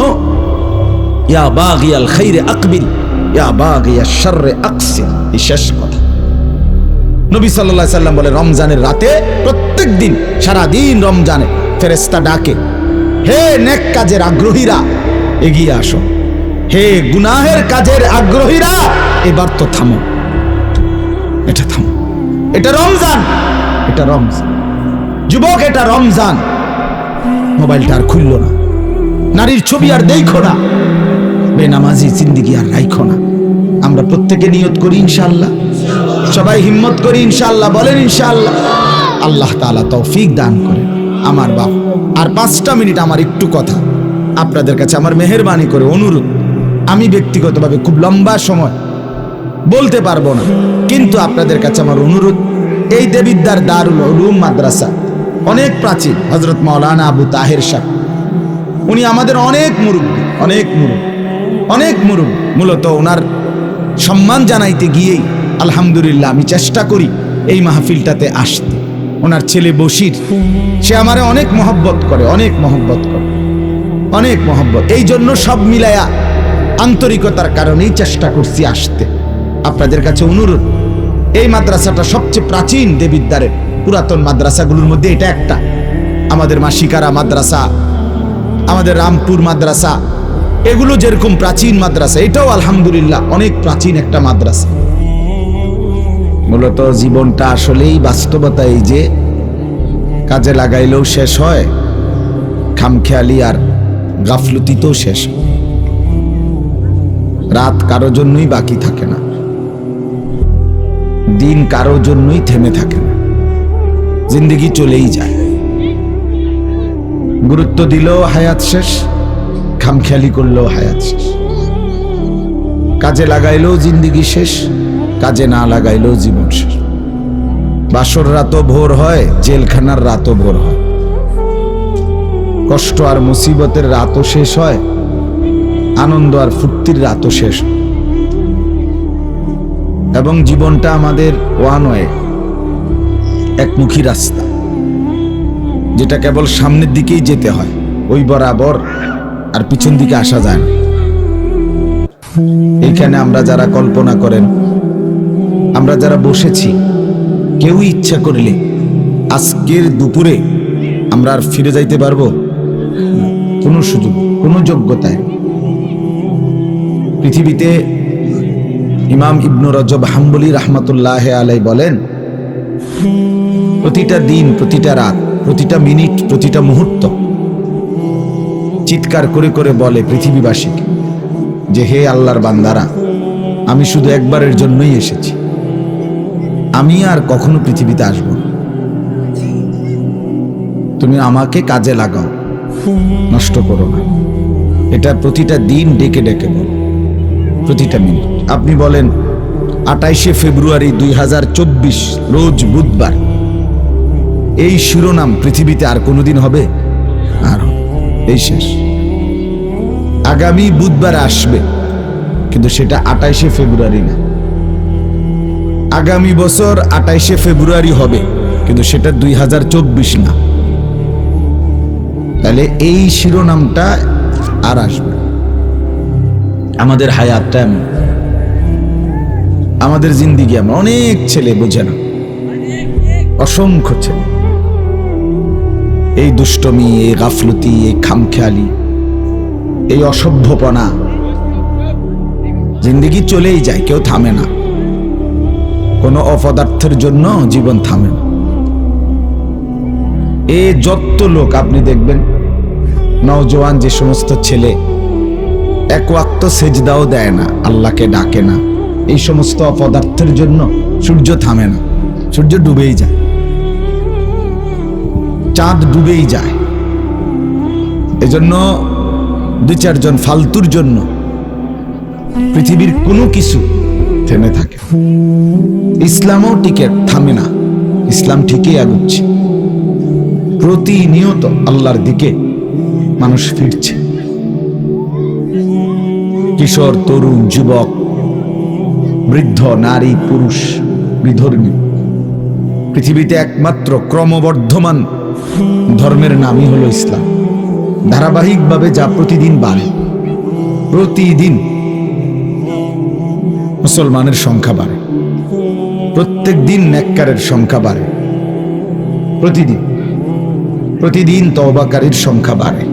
ইয়া বাগিয়াল খাইরে আকবিল, ইয়া বাগিয়াশ শাররে আকসির, এই শেষ কথা। নবী সাল্লাল্লাহু আলাইহি সাল্লাম বলে, রমজানের রাতে প্রত্যেক দিন, সারা দিন রমজানে ফেরেশতা ডাকে, হে নেক কাজের আগ্রহীরা এগিয়ে আসো, হে গুনাহের কাজের আগ্রহীরা এবার তো থামো, এটা থামো, এটা রমজান, এটা রমজান। যুবক এটা রমজান, মোবাইলটা আর খুললো না, নারীর ছবি আর দেখো না, বেনামাজি জিন্দেগি আর রাখো না। আমরা প্রত্যেকে নিয়ত করি ইনশাআল্লাহ, সবাই হিম্মত করি ইনশাআল্লাহ, বলেন ইনশাআল্লাহ। আল্লাহ তাআলা তৌফিক দান করেন। আমার বাপ, আর 5টা মিনিট আমার একটু কথা আপনাদের কাছে আমার মেহেরবানি করে অনুরোধ, আমি ব্যক্তিগতভাবে খুব লম্বা সময় বলতে পারবো না, কিন্তু আপনাদের কাছে আমার অনুরোধ, এই দেবিদ্দার দারুল উলুম মাদ্রাসা অনেক প্রাচীন, হযরত মাওলানা আবু তাহের সাহেব, উনি আমাদের অনেক মুরব্বী, অনেক মুরব্বী, অনেক মুরব্বী। মূলত ওনার সম্মান জানাইতে গিয়েই আলহামদুলিল্লাহ আমি চেষ্টা করি এই মাহফিলটাতে আসতে। ওনার ছেলে বশির, সে আমারে অনেক মহব্বত করে, অনেক মহব্বত করে, অনেক মহব্বত। এই জন্য সব মিলায়া আন্তরিকতার কারণেই চেষ্টা করছি আসতে। আপনাদের কাছে অনুরোধ, এই মাদ্রাসাটা সবচেয়ে প্রাচীন দেবিদ্বারের পুরাতন মাদ্রাসাগুলোর মধ্যে এটা একটা। আমাদের মাসিকারা মাদ্রাসা, আমাদের রামপুর মাদ্রাসা, এগুলো যেরকম প্রাচীন মাদ্রাসা, এটাও আলহামদুলিল্লাহ অনেক প্রাচীন একটা মাদ্রাসা। মূলত জীবনটা আসলেই বাস্তবতা এই যে কাজে লাগাইলেও শেষ হয়, খামখেয়ালি আর গাফলতিতেও শেষ হয়, রাত কারো জন্যই বাকি থাকে না। দিন কারো জন্যই থেমে থাকে না, জিন্দেগি চলেই যায়। গুরুত্ব দিলেও হায়াত শেষ, খামখেয়ালি করলেও হায়াত শেষ। কাজে লাগাইলেও জিন্দেগি শেষ, কাজে না লাগাইলেও জীবন শেষ। বাসর রাতও ভোর হয়, জেলখানার রাতও ভোর হয়। কষ্ট আর মুসিবতের রাতও শেষ হয়, আনন্দ আর ফুর্তির রাতও শেষ হয়। এবং জীবনটা আমাদের ওয়ান ওয়ে, একমুখী রাস্তা, যেটা কেবল সামনের দিকেই যেতে হয়, ওই বরাবর আর পিছন দিকে আসা যায় না। এইখানে আমরা যারা কল্পনা করেন, আমরা যারা বসেছি, কেউ ইচ্ছা করলে আজকের দুপুরে আমরা আর ফিরে যাইতে পারবো? কোনো সুযোগ, কোনো যোগ্যতায়। পৃথিবীতে ইমাম ইবনু রজব হাম্বলি রাহমাতুল্লাহ আলাই বলেন, প্রতিটা দিন, প্রতিটা রাত, প্রতিটা মিনিট, প্রতিটা মুহূর্ত চিৎকার করে করে বলে পৃথিবীবাসীকে যে, হে আল্লাহর বান্দারা, আমি শুধু একবারের জন্যই এসেছি, আমি আর কখনো পৃথিবীতে আসব না। তুমি আমাকে কাজে লাগাও, নষ্ট করো না। এটা প্রতিটা দিন ডেকে ডেকে বল, প্রতিটা মিনিট। আপনি বলেন 28শে ফেব্রুয়ারি 2024 রোজ বুধবার, এই শিরোনাম পৃথিবীতে আর কোনোদিন হবে? আর এই শেষ। আগামী বুধবার আসবে, কিন্তু সেটা 28শে ফেব্রুয়ারি না। আগামী বছর 28শে ফেব্রুয়ারি হবে, কিন্তু সেটা 2024 না। তাহলে এই শিরোনামটা আর আসবে। আমাদের হায়াতটা এমন, আমাদের জিন্দিগি এমন। অনেক ছেলে বোঝে না, অসংখ্য ছেলে এই দুষ্টমি, এই গাফলতি, এই খামখেয়ালি, এই অসভ্যপনা, জিন্দিগি চলেই যায়, কেউ থামে না। কোনো অপদার্থের জন্য জীবন থামে না। এ যত লোক আপনি দেখবেন, নওজোয়ান যে সমস্ত ছেলে এক ওয়াক্ত সেজদাও দেয় না, আল্লাহকে ডাকে না, এই সমস্ত অপদার্থের জন্য সূর্য থামে না, সূর্য ডুবেই যায়, চাঁদ ডুবেই যায়। এজন্য 2-4 জন ফালতুর জন্য পৃথিবীর কোনো কিছু থেমে থাকে। ইসলামও টিকে থামে না, ইসলাম ঠিকই আগুচ্ছে। প্রতিনিয়ত আল্লাহর দিকে মানুষ ফিরছে। কিশোর, তরুণ, যুবক, বৃদ্ধ, নারী, পুরুষ, বিধর্মী, পৃথিবীতে একমাত্র ক্রমবর্ধমান ধর্মের নামই হলো ইসলাম। ধারাবাহিকভাবে যা প্রতিদিন বাড়ে, প্রতিদিন মুসলমানের সংখ্যা বাড়ে, প্রত্যেক দিন নেককারের সংখ্যা বাড়ে, প্রতিদিন প্রতিদিন তওবাকারীর সংখ্যা বাড়ে।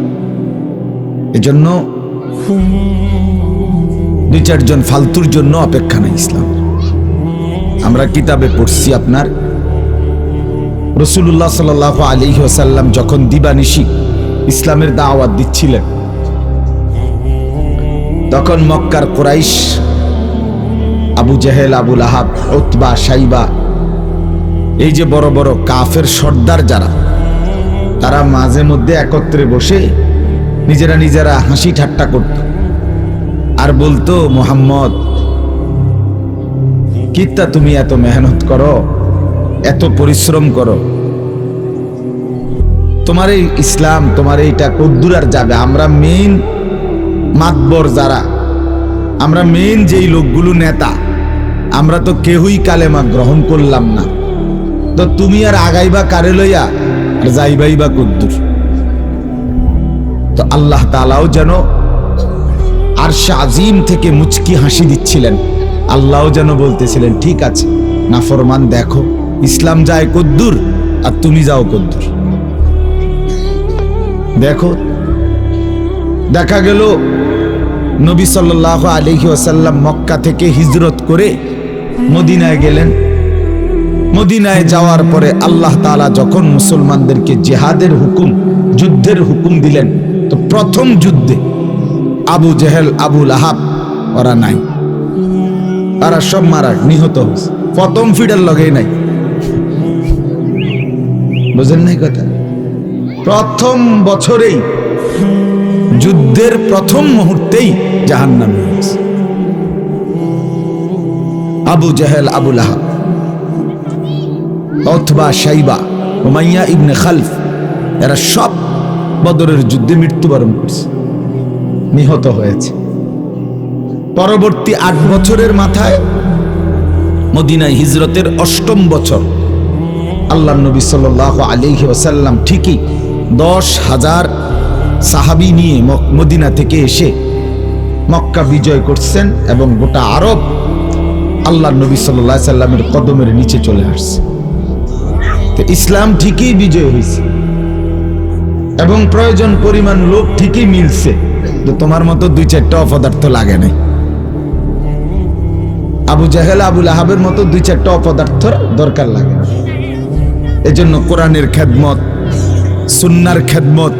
এজন্য 2-4 জন ফালতুর জন্য অপেক্ষা নেই ইসলাম। আমরা কিতাবে পড়ছি, আপনার রাসূলুল্লাহ সাল্লাল্লাহু আলাইহি ওয়াসাল্লাম যখন দিবানিশি ইসলামের দাওয়াত দিচ্ছিলেন, তখন মক্কার কুরাইশ, আবু জেহেল, আবু লাহাব, উতবা, শাইবা, এই যে বড় বড় কাফের সর্দার যারা, তারা মাঝে মধ্যে একত্রে বসে নিজেরা হাসি ঠাট্টা করত আর বলতো, মুহাম্মদ, কিত্তা তুমি এত মেহনত করো, এত পরিশ্রম করো, তোমার এই ইসলাম, তোমার এইটা কদ্দুর আর যাবে? আমরা মেইন মাতবর যারা, আমরা মেইন যেই লোকগুলো নেতা, আমরা তো কেউই কালেমা গ্রহণ করলাম না, তো তুমি আর আগাইবা কারে লইয়া, আর যাইবাই বা কদ্দুর? তো আল্লাহ তাআলাও যেন আরশে আজিম থেকে মুচকি হাসি দিচ্ছিলেন, আল্লাহও যেন বলতেছিলেন, ঠিক আছে নাফরমান, দেখো ইসলাম যায় কদ্দুর আর তুমি যাও কদ্দুর। দেখো, দেখা গেল নবী সাল্লাল্লাহু আলাইহি ওয়াসাল্লাম মক্কা থেকে হিজরত করে মদিনায় গেলেন। মদিনায় যাওয়ার পরে আল্লাহ তাআলা যখন মুসলমানদেরকে জিহাদের হুকুম, যুদ্ধের হুকুম দিলেন, তো প্রথম যুদ্ধে আবু জেহেল, আবু লাহাব ওরা নাই, তারা সব মারা নিহত হয়েছে। প্রথম ফিডার লগেই নাই। বুঝেন নাই কথা? প্রথম বছরেই, যুদ্ধের প্রথম মুহূর্তেই জাহান্নামে হয়েছে। আবু জাহেল, আবু লাহাব, উতবা, শাইবা, উমাইয়া ইবনে খালফ, এরা সব বদরের যুদ্ধে মৃত্যুবরণ করছে, নিহত হয়েছে। পরবর্তী 8 বছরের মাথায় মদিনায় হিজরতের 8ম বছর আল্লাহর নবী সাল্লাল্লাহু আলাইহি ওয়াসাল্লাম ঠিকই 10,000 সাহাবী নিয়ে মদিনা থেকে এসে মক্কা বিজয় করছেন এবং গোটা আরব আল্লাহর নবী সাল্লাল্লাহু আলাইহি সাল্লামের কদমের নিচে চলে আসছে। তো ইসলাম ঠিকই বিজয় হয়েছে এবং প্রয়োজন পরিমাণ লোক ঠিকই মিলছে, তো তোমার মতো 2-4টা অপদার্থ লাগে নাই। আবু জাহেল, আবু লাহাবের মতো 2-4টা অপদার্থ দরকার লাগে না। এজন্য কোরআনের খেদমত, সুন্নার খেদমত,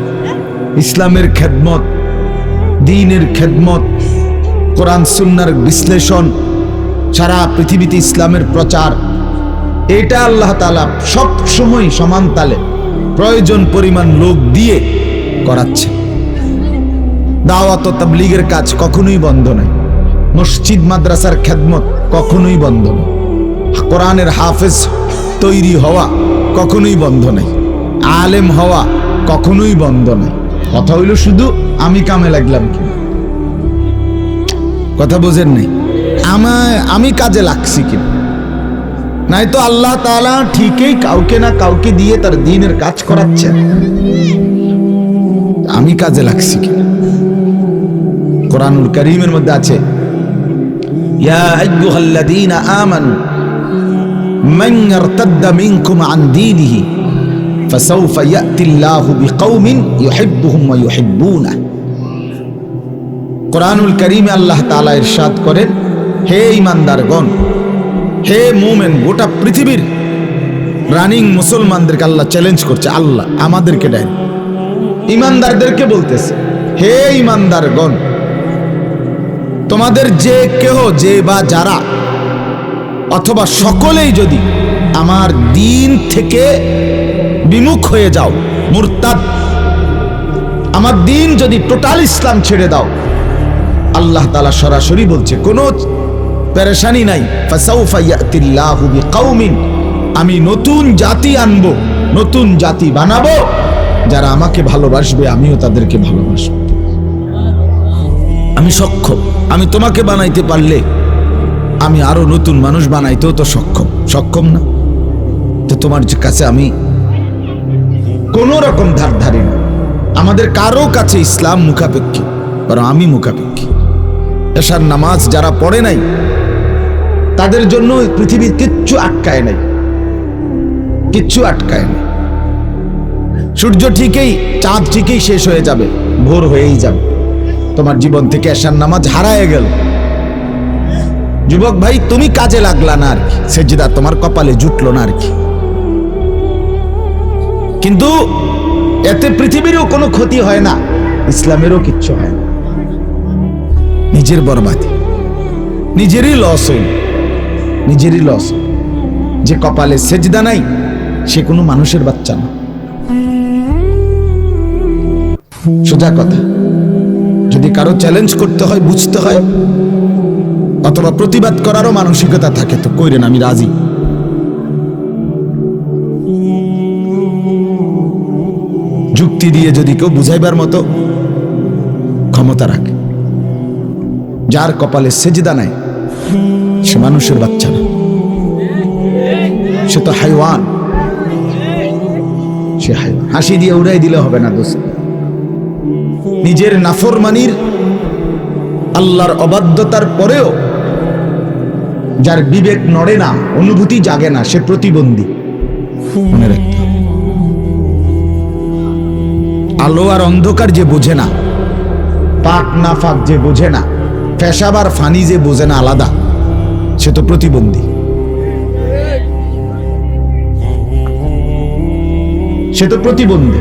ইসলামের খেদমত, দ্বীনের খেদমত, কোরআন সুন্নার বিশ্লেষণ, সারা পৃথিবীতে ইসলামের প্রচার, এটা আল্লাহ তাআলা সব সময় সমান তালে প্রয়োজন পরিমাণ লোক দিয়ে করাচ্ছে। দাওয়াত ও তাবলীগের কাজ কখনোই বন্ধ নাই, মসজিদ মাদ্রাসার খেদমত কখনোই বন্ধ নাই, কোরআনের হাফেজ তৈরি হওয়া কখনোই বন্ধ নাই, আলেম হওয়া কখনোই বন্ধ নাই। কথা হইল শুধু আমি কামে লাগলাম কি, কথা বোঝেন নাই? আমি কাজে লাগছি কিনা, নাই তো আল্লাহ তাআলা ঠিকই কাউকে না কাউকে দিয়ে তার দ্বীনের কাজ করাচ্ছেন, আমি কাজে লাগছি কিনা। কোরআনুল কারীমের মধ্যে আছে, ইয়া আইয়ুহাল্লাযীনা আমানু মান ইয়ারতাদ্দা মিনকুম আন দীনিহি ফাসাউফা ইয়াতিল্লাহু বিকওমিন ইউহিব্বুহুম ওয়া ইউহিব্বুনাহু। কোরআনুল কারীমে আল্লাহ তাআলা ইরশাদ করেন, হে ঈমানদারগণ, হে মুমিন, গোটা পৃথিবীর রানিং মুসলমানদেরকে আল্লাহ চ্যালেঞ্জ করছে, আল্লাহ আমাদেরকে দেন, ঈমানদারদেরকে বলতেছে, হে ঈমানদারগণ, তোমাদের যে কেহ, যে বা যারা অথবা সকলেই যদি আমার দ্বীন থেকে বিমুখ হয়ে যাও, মুরতাদ, আমার দ্বীন যদি টোটাল ইসলাম ছেড়ে দাও, আল্লাহ তাআলা সরাসরি বলছে, কোনো পেরেশানি নাই, ফাসাউফা ইয়াতিল্লাহু বিকওমিন, আমি নতুন জাতি আনবো, নতুন জাতি বানাবো, যারা আমাকে ভালোবাসবে আমিও তাদেরকে ভালোবাসবো। আমি সক্ষম, আমি তোমাকে বানাইতে পারলে আমি আরো নতুন মানুষ বানাইতেও তো সক্ষম না? তো তোমার কাছে আমি কোন রকম ধার ধারি না, আমাদের কারো কাছে ইসলাম মুখাপেক্ষী, বরং আমি মুখাপেক্ষী। এশার নামাজ যারা পড়ে নাই তাদের জন্য পৃথিবীর কিচ্ছু আটকায় নাই, কিচ্ছু আটকায় নাই। সূর্য ঠিকই, চাঁদ ঠিকই শেষ হয়ে যাবে, ভোর হয়েই যাবে, তোমার জীবন থেকে এশার নামাজ হারায় গেল। যুবক ভাই, তুমি কাজে লাগলা না আর কি, সেজদা তোমার কপালে জুটলো না আর কি, কিন্তু এতে পৃথিবীরও কোনো ক্ষতি হয় না, ইসলামেরও কিচ্ছু হয় না। নিজের বরবাদি, নিজেরই লস হইল, নিজেরই লস। যে কপালে সেজদা নাই সে কোনো মানুষের বাচ্চা না, সোজা কথা। যদি কারো চ্যালেঞ্জ করতে হয়, বুঝতে হয়, অথবা প্রতিবাদ করারও মানসিকতা থাকে, তো কইরেন, আমি রাজি। যুক্তি দিয়ে যদি কেউ বুঝাইবার মতো ক্ষমতা রাখে, যার কপালে সেজদা নাই সে মানুষের বাচ্চা না, সে তো হাইওয়ান, সে হাইওয়ান। হাসি দিয়ে উড়াই দিলে হবে না দোস্ত। নিজের নাফরমানির, আল্লাহর অবাধ্যতার পরেও যার বিবেক নড়ে না, অনুভূতি জাগে না, সে প্রতিবন্ধী, মনে রাখতে হবে। আলো আর অন্ধকার যে বোঝে না, পাক না ফাক যে বোঝে না, পেশাব আর ফানি যে বোঝে না আলাদা, সে তো প্রতিবন্ধী, সে তো প্রতিবন্ধী।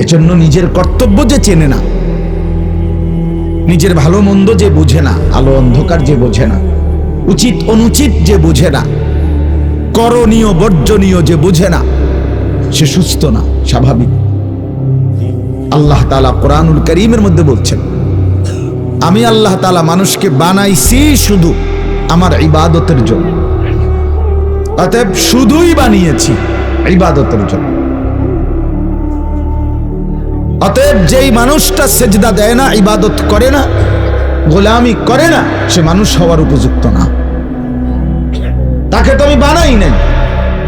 এজন্য নিজের কর্তব্য যে চেনে না, নিজের ভালো মন্দ যে বোঝে না, আলো অন্ধকার যে বোঝে না, উচিত অনুচিত যে বুঝে না, করণীয় বর্জনীয় যে বুঝে না, সে সুস্থ না, স্বাভাবিক। আল্লাহ তাআলা কোরআনুল কারীমের মধ্যে বলছেন, আমি আল্লাহ তাআলা মানুষকে বানাইছি শুধু আমার ইবাদতের জন্য। অতএব শুধুই বানিয়েছি ইবাদতের জন্য। অতএব যেই মানুষটা সেজদা দেয় না, ইবাদত করে না, গোলামি করে না, সে মানুষ হওয়ার উপযুক্ত না। তাকে তো আমি বানাই নাই,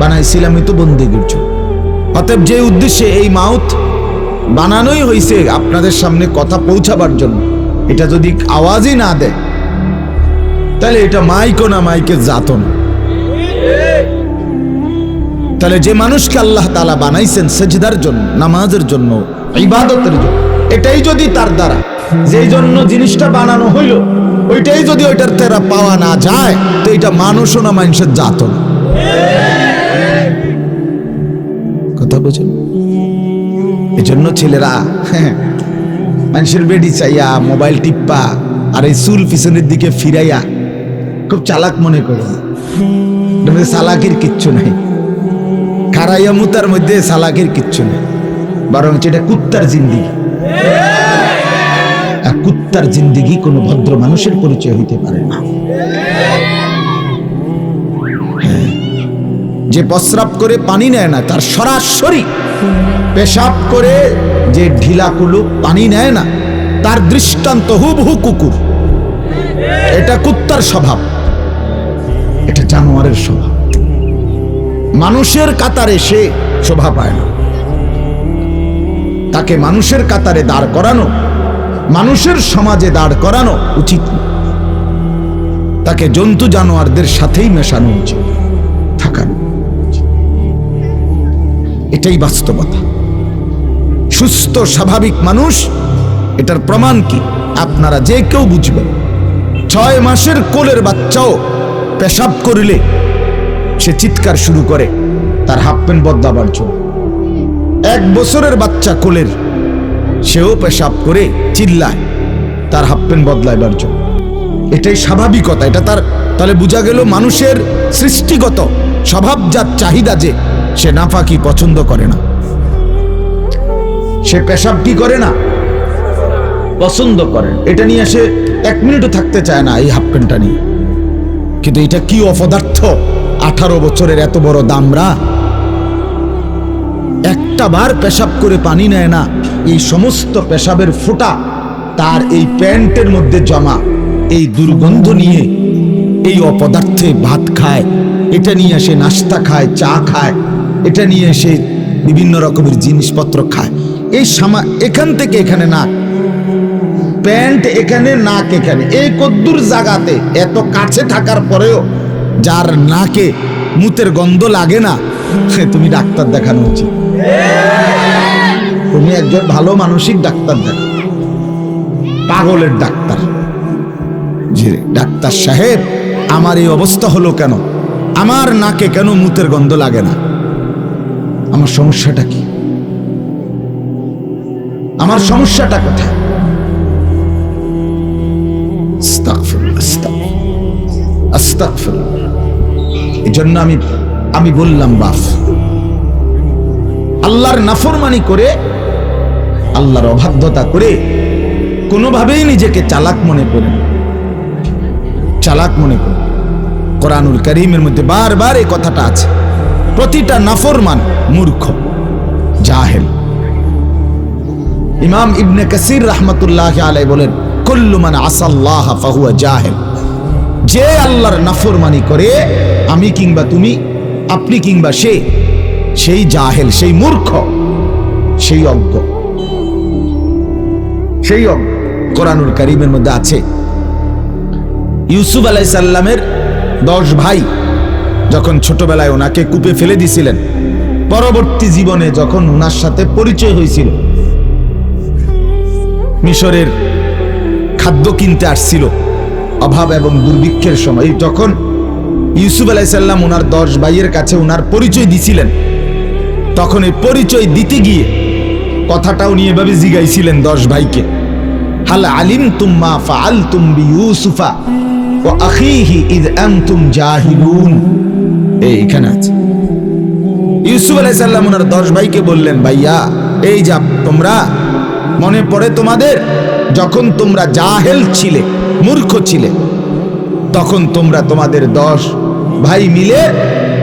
বানাইছিলামই তো বন্দেগীর জন্য। অতএব যে উদ্দেশ্যে এই মাউথ বানানোই হয়েছে আপনাদের সামনে কথা পৌঁছাবার জন্য, এটা যদি আওয়াজই না দেয় তাহলে এটা মাইকও না, মাইকের জাতও না। তাহলে যে মানুষকে আল্লাহ তাআলা বানাইছেন সেজদার জন্য, নামাজের জন্য, ইবাদতের জন্য, এটাই যদি তার দ্বারা যেই জন্য জিনিসটা বানানো হইল ওইটাই যদি ওইটার তেরা পাওয়া না যায়, তো এটা মানুষও না, মানুষের জাতও না। কথা বুঝেন? এজন্য ছেলেরা মানুষের বেডি চাইয়া মোবাইল টিপ্পা আর এই চুল পিছনের দিকে ফিরাইয়া খুব চালাক মনে করে। চালাকির কিচ্ছু নাই, খারাইয়া মুতার মধ্যে চালাকির কিচ্ছু নেই, বরং এটা কুত্তার জিন্দিগি। আর কুত্তার জিন্দিগি কোনো ভদ্র মানুষের পরিচয় হইতে পারে না। যে প্রস্রাব করে পানি নেয় না, তার সরাসরি পেশাব করে যে ঢিলা কুলুপ পানি নেয় না, তার দৃষ্টান্ত হুবহু কুকুর। এটা কুত্তার স্বভাব, এটা জানোয়ারের স্বভাব। মানুষের কাতারে সে শোভা পায় না। তাকে মানুষের কাতারে দাঁড় করানো, মানুষের সমাজে দাঁড় করানো উচিত না। তাকে জন্তু জানোয়ারদের সাথেই মেশানো উচিত, থাকানো। এটাই বাস্তবতা। সুস্থ স্বাভাবিক মানুষ, এটার প্রমাণ কি আপনারা যে কেউ বুঝবেন। 6 মাসের কোলের বাচ্চাও পেশাব করিলে সে চিৎকার শুরু করে তার হাফ প্যান্ট বদলাবার জন্য। 1 বছরের বাচ্চা কোলের, সেও পেশাব করে চিল্লায় তার হাফ প্যান্ট বদলাইবার জন্য। এটাই স্বাভাবিকতা। এটা তার, তাহলে বোঝা গেল মানুষের সৃষ্টিগত স্বভাবজাত চাহিদা যে সে নাফাকি পছন্দ করে না, সে পেশাব কি করে না, পছন্দ করে। এটা নিয়ে সে 1 মিনিটও থাকতে চায় না এই হাফ প্যান্টটা নিয়ে। কিন্তু এটা কি অপদার্থ! 18 বছরের এত বড় দামরা একটা বার পেশাব করে পানি নেয় না, এই সমস্ত পেশাবের ফোঁটা তার এই প্যান্টের মধ্যে জমা, এই দুর্গন্ধ নিয়ে এই অপদার্থে ভাত খায়, এটা নিয়ে সে নাস্তা খায়, চা খায়, এটা নিয়ে সে বিভিন্ন রকমের জিনিসপত্র খায়। এই এখান থেকে এখানে নাক, প্যান্ট এখানে, নাক এখানে, এই কদ্দুর জায়গাতে এত কাছে থাকার পরেও যার নাকে মুতের গন্ধ লাগে না, তুমি ডাক্তার দেখানো উচিত। তুমি একজন ভালো মানসিক ডাক্তার দেখো, পাগলের ডাক্তার। যে ডাক্তার সাহেব, আমার এই অবস্থা হলো কেন? আমার নাকে কেন মুতের গন্ধ লাগে না? আমার সমস্যাটা কি? আমার সমস্যাটা কোথায়? এই জন্য আমি বললাম, বাপ, আল্লাহর নাফরমানি করে, আল্লাহর অবাধ্যতা করে কোনোভাবেই নিজেকে চালাক মনে করেন, চালাক মনে করেন। কোরআনুল কারীমের মধ্যে বারবার এই কথাটা আছে। প্রতিটা নাফরমান মূর্খ, জাহেল। ইমাম ইবনে কাসির রাহমাতুল্লাহি আলাইহি বলেন, কুল্লু মান আসাল্লাহ ফাহুয়া জাহেল। যে আল্লাহর নাফরমানি করে, আমি কিংবা তুমি, আপনি কিংবা সে, সেই জাহেল, সেই মূর্খ, সেই অজ্ঞ, সেই অজ্ঞ। কোরআনুল কারীমের মধ্যে আছে, ইউসুফ আলাইহিস সালামের 10 ভাই যখন ছোটবেলায় ওনাকে কূপে ফেলে দিয়েছিলেন, পরবর্তী জীবনে যখন ওনার সাথে পরিচয় হয়েছিল, মিশরের খাদ্য কিনতে আসছিল অভাব এবং দুর্ভিক্ষের সময়, যখন ইউসুফ আলাইহিস সালাম ওনার 10 ভাইয়ের কাছে ওনার পরিচয় দিছিলেন, তখন এই পরিচয় দিতে গিয়ে কথাটাও নিয়ে এভাবে জিগাইছিলেন 10 ভাইকে, হাল আলিমতুম মা ফাআলতুম বিইউসুফা, ও ওয়া আখিহি ইয আনতুম জাহিলুন। এইখানে আছে ইউসুফ আলাইহিস সালাম ওনার 10 ভাইকে বললেন, ভাইয়া এই যা তোমরা, মনে পড়ে তোমাদের যখন তোমরা জাহেল ছিলে, মূর্খ ছিলে, তখন তোমরা তোমাদের 10 ভাই মিলে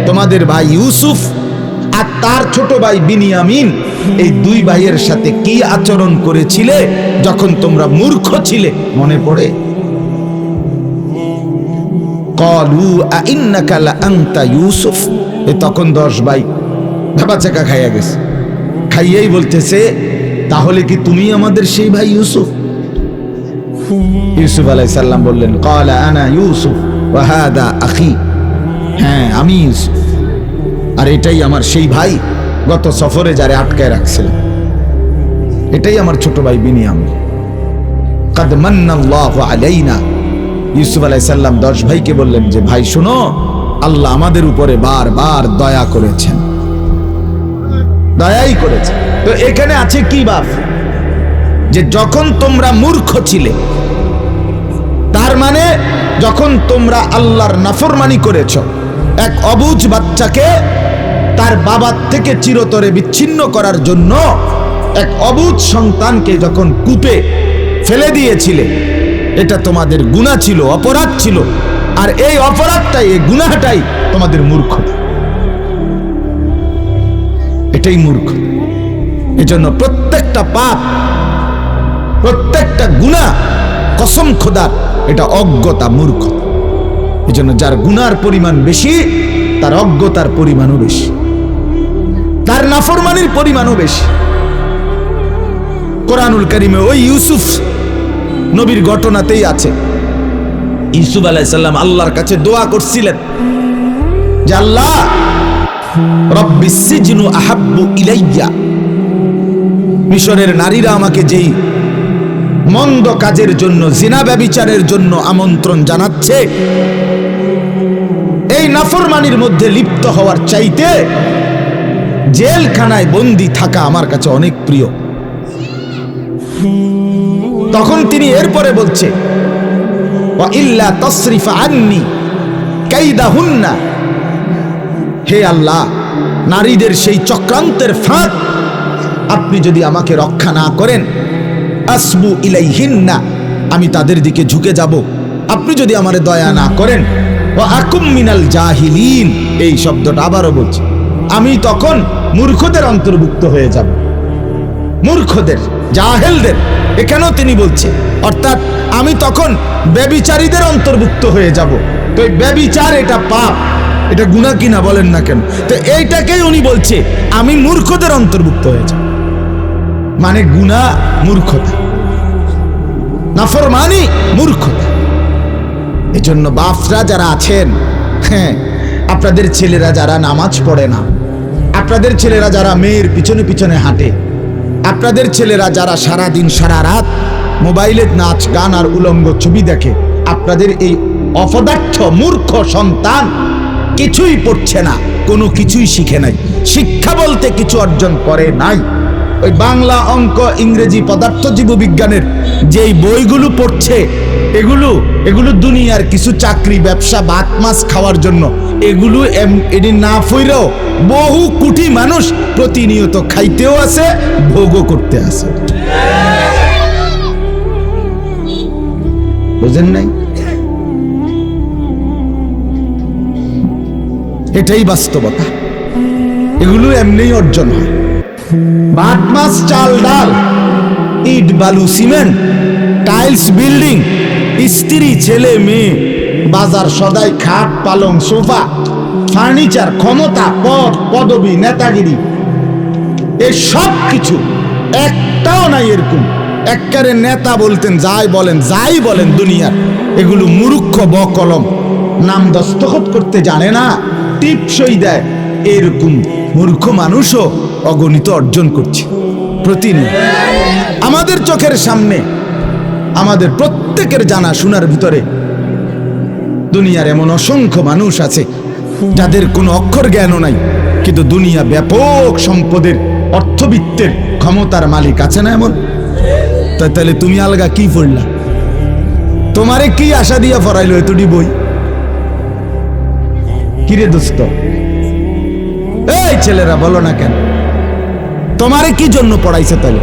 তোমাদের ভাই ইউসুফ আর তার ছোট ভাই বিনিয়ামিন, এই 2 ভাইয়ের সাথে কি আচরণ করেছিলে যখন তোমরা মূর্খ ছিলে, মনে পড়ে? ক্বালু আইন্নাকা লাআনতা ইউসুফ। তখন 10 ভাই ভাবাচাকা খাইয়া গেছে, খাইয়াই বলতেছে, তাহলে কি তুমি আমাদের সেই ভাই ইউসুফ? ইউসুফ আলাইহিস সালাম বললেন, ক্বালা আনা ইউসুফ ওয়া হাদা আখি। হ্যাঁ, আমি ইউসুফ, আর এটাই আমার সেই ভাই গত সফরে যারে আটকায় রাখছিলাম, এটাই আমার ছোট ভাই বিনিয়ামিন। কাদ মান্নাল্লাহু আলাইনা। ইউসুফ আলাইহিস সালাম 10 ভাইকে বললেন যে, ভাই শোনো, আল্লাহ আমাদের উপরে বারবার দয়া করেছেন, দয়াই করেছে। তো এখানে আছে কি বাপ, যে যখন তোমরা মূর্খ ছিলে, তার মানে যখন তোমরা আল্লাহর নাফরমানি করেছ, এক অবুঝ বাচ্চাকে তার বাবার থেকে চিরতরে বিচ্ছিন্ন করার জন্য এক অবুঝ সন্তানকে যখন কূপে ফেলে দিয়েছিলে, এটা তোমাদের গুনাহ ছিল, অপরাধ ছিল। আর এই অপরাধটাই, এই গুনাহটাই তোমাদের মূর্খতা, এটাই মূর্খ। এজন্য প্রত্যেকটা পাপ, প্রত্যেকটা গুনাহ, কসম খোদার, এটা অজ্ঞতা, মূর্খতা। এজন্য যার গুনার পরিমাণ বেশি, তার অজ্ঞতার পরিমাণও বেশি, তার নাফরমানির পরিমাণও বেশি। কোরআনুল কারীমে ওই ইউসুফ নবীর ঘটনাতেই আছে, ইউসুফ আলাইহিস সালাম আল্লাহর কাছে দোয়া করছিলেন যে, আল্লাহ রব্বিস সিজনু আহাব্বু ইলাইয়া। মিশরের নারীরা আমাকে যেই মন্দ কাজের জন্য, জিনা ব্যভিচারের জন্য আমন্ত্রণ জানাচ্ছে, এই নাফরমানির মধ্যে লিপ্ত হওয়ার চাইতে জেলখানায় বন্দী থাকা আমার কাছে অনেক প্রিয়। তখন তিনি এরপরে বলছে, ওয়া ইল্লা তাসরিফ আন্নি কাইদাহুন্না। হে আল্লাহ, নারীদের সেই চক্রান্তের ফাঁদ আপনি যদি আমাকে রক্ষা না করেন, আসবু ইলাইহিন্না, আমি তাদের দিকে ঝুঁকে যাব। আপনি যদি আমারে দয়া না করেন, ওয়া আকুম মিনাল জাহিলিন, এই শব্দটা আবারও বলছি, আমি তখন মূর্খদের অন্তর্ভুক্ত হয়ে যাব, মূর্খদের, জাহেলদের। এখানেও তিনি বলছে, অর্থাৎ আমি তখন ব্যভিচারীদের অন্তর্ভুক্ত হয়ে যাব। তো এই ব্যভিচার এটা পাপ, এটা গুনাহ কিনা বলেন না কেন? তো এইটাকেই উনি বলছে, আমি মূর্খদের অন্তর্ভুক্ত হয়ে যাব। মানে গুনাহ মূর্খতা, নাফরমানি মূর্খতা। এজন্য বাপরা যারা আছেন, হ্যাঁ, আপনাদের ছেলেরা যারা নামাজ পড়ে না, আপনাদের ছেলেরা যারা মেয়ের পিছনে পিছনে হাঁটে, আপনাদের ছেলেরা যারা সারা দিন সারা রাত মোবাইলে নাচ গান আর উলঙ্গ ছবি দেখে, আপনাদের এই অপদার্থ মূর্খ সন্তান কিছুই পড়ছে না, কোনো কিছুই শিখে নাই, শিক্ষা বলতে কিছু অর্জন করে নাই। ওই বাংলা, অঙ্ক, ইংরেজি, পদার্থ জীববিজ্ঞানের যেই বইগুলো পড়ছে, এগুলো দুনিয়ার কিছু চাকরি, ব্যবসা, ভাত মাছ খাওয়ার জন্য। এগুলো এটি না ফইরেও বহু কোটি মানুষ প্রতিনিয়ত খাইতেও আছে, ভোগও করতে আছে। বুঝেন নাই? এটাই বাস্তবতা। এগুলো এমনিই অর্জন হয়। ভাত মাছ, চাল ডাল, ইট বালু সিমেন্ট, টাইলস, বিল্ডিং, স্ত্রী, ছেলে মেয়ে, বাজার সদাই, খাট পালং, সোফা, ফার্নিচার, ক্ষমতা, পদ পদবি, নেতাগিরি, এই সব কিছু একটাও নাই এরকম। একবারে নেতা বলতেন যাই বলেন দুনিয়ার, এগুলো মূর্খ বকলম, নাম দস্তখত করতে জানে না, টিপসই দেয়, এরকম মূর্খ মানুষও অগণিত অর্জন করছে প্রতিদিন আমাদের চোখের সামনে। আমাদের প্রত্যেকের জানা শোনার ভিতরে দুনিয়ার এমন অসংখ্য মানুষ আছে যাদের কোনো অক্ষর জ্ঞানও নাই, কিন্তু দুনিয়া ব্যাপক সম্পদের, অর্থবিত্তের, ক্ষমতার মালিক আছে না এমন? তাহলে তুমি আলগা কি পড়লা? তোমারে কি আশা দিয়া পড়াইলো এতটি বই? কিরে দোস্ত, এই ছেলেরা বলো না কেন, তোমারে কি জন্য পড়াইছে? তাহলে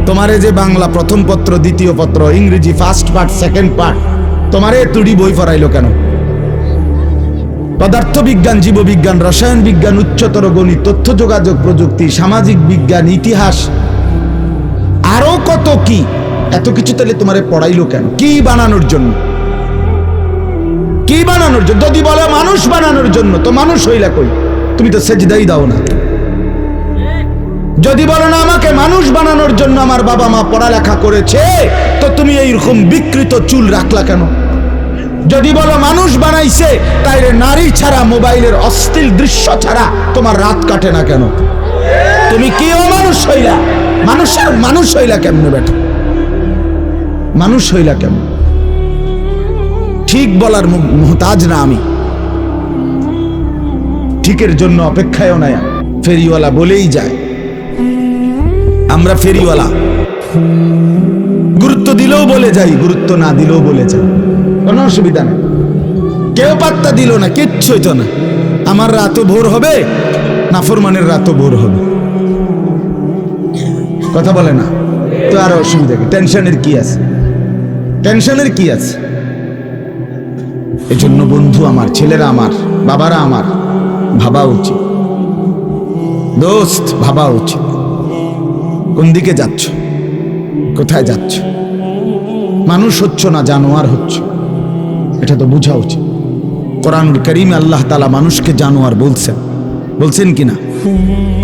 তোমারে যে বাংলা প্রথম পত্র, দ্বিতীয় পত্র, ইংরেজি ফার্স্ট পার্ট, সেকেন্ড পার্ট, তোমারে এতটি বই পড়াইলো কেন? পদার্থ বিজ্ঞান, জীববিজ্ঞান, রসায়ন বিজ্ঞান, উচ্চতর গণিত, তথ্য যোগাযোগ প্রযুক্তি, সামাজিক বিজ্ঞান, ইতিহাস, আরো কত কি, এত কিছু তাহলে তোমারে পড়াইলো কেন? কি বানানোর জন্য? কি বানানোর জন্য? যদি বলো মানুষ বানানোর জন্য, তো মানুষ হইলা কই? তুমি তো সেজদাই দাও না। যদি বলো না আমাকে মানুষ বানানোর জন্য আমার বাবা মা পড়ালেখা করেছে, তো তুমি এইরকম বিকৃত চুল রাখলা কেন? যদি বলো মানুষ বানাইছে, তাইলে নারী ছাড়া, মোবাইলের অশ্লীল দৃশ্য ছাড়া তোমার রাত কাটে না কেন? তুমি কি অমানুষ হইলা? মানুষ হইলা কেমনে বেটা? মানুষ হইলা কেমন? ঠিক বলার মুহতাজ না আমি, ঠিকের জন্য অপেক্ষায়ও নাই। ফেরিওয়ালা বলেই যায়, আমরা ফেরিওয়ালা, গুরুত্ব দিলেও বলে যাই, গুরুত্ব না দিলেও বলে যাই, কোনো অসুবিধা নেই। কেউ পাত্তা দিল না, কিচ্ছুই তো না। আমার রাতও ভোর হবে, নাফরমানের রাতও ভোর হবে। কথা বলে না তো, আর অসুবিধা কি? টেনশনের কি আছে? টেনশনের কি আছে? এজন্য বন্ধু আমার, ছেলেরা আমার, বাবারা আমার, ভাবা উচিত দোস্ত, ভাবা উচিত কোন দিকে যাচ্ছ, কোথায় যাচ্ছ। মানুষ হচ্ছ না, জানোয়ার হচ্ছ, এটা তো বোঝা উচিত। কোরআনুল কারীমে আল্লাহ তাআলা মানুষকে জানোয়ার বলছেন কিনা?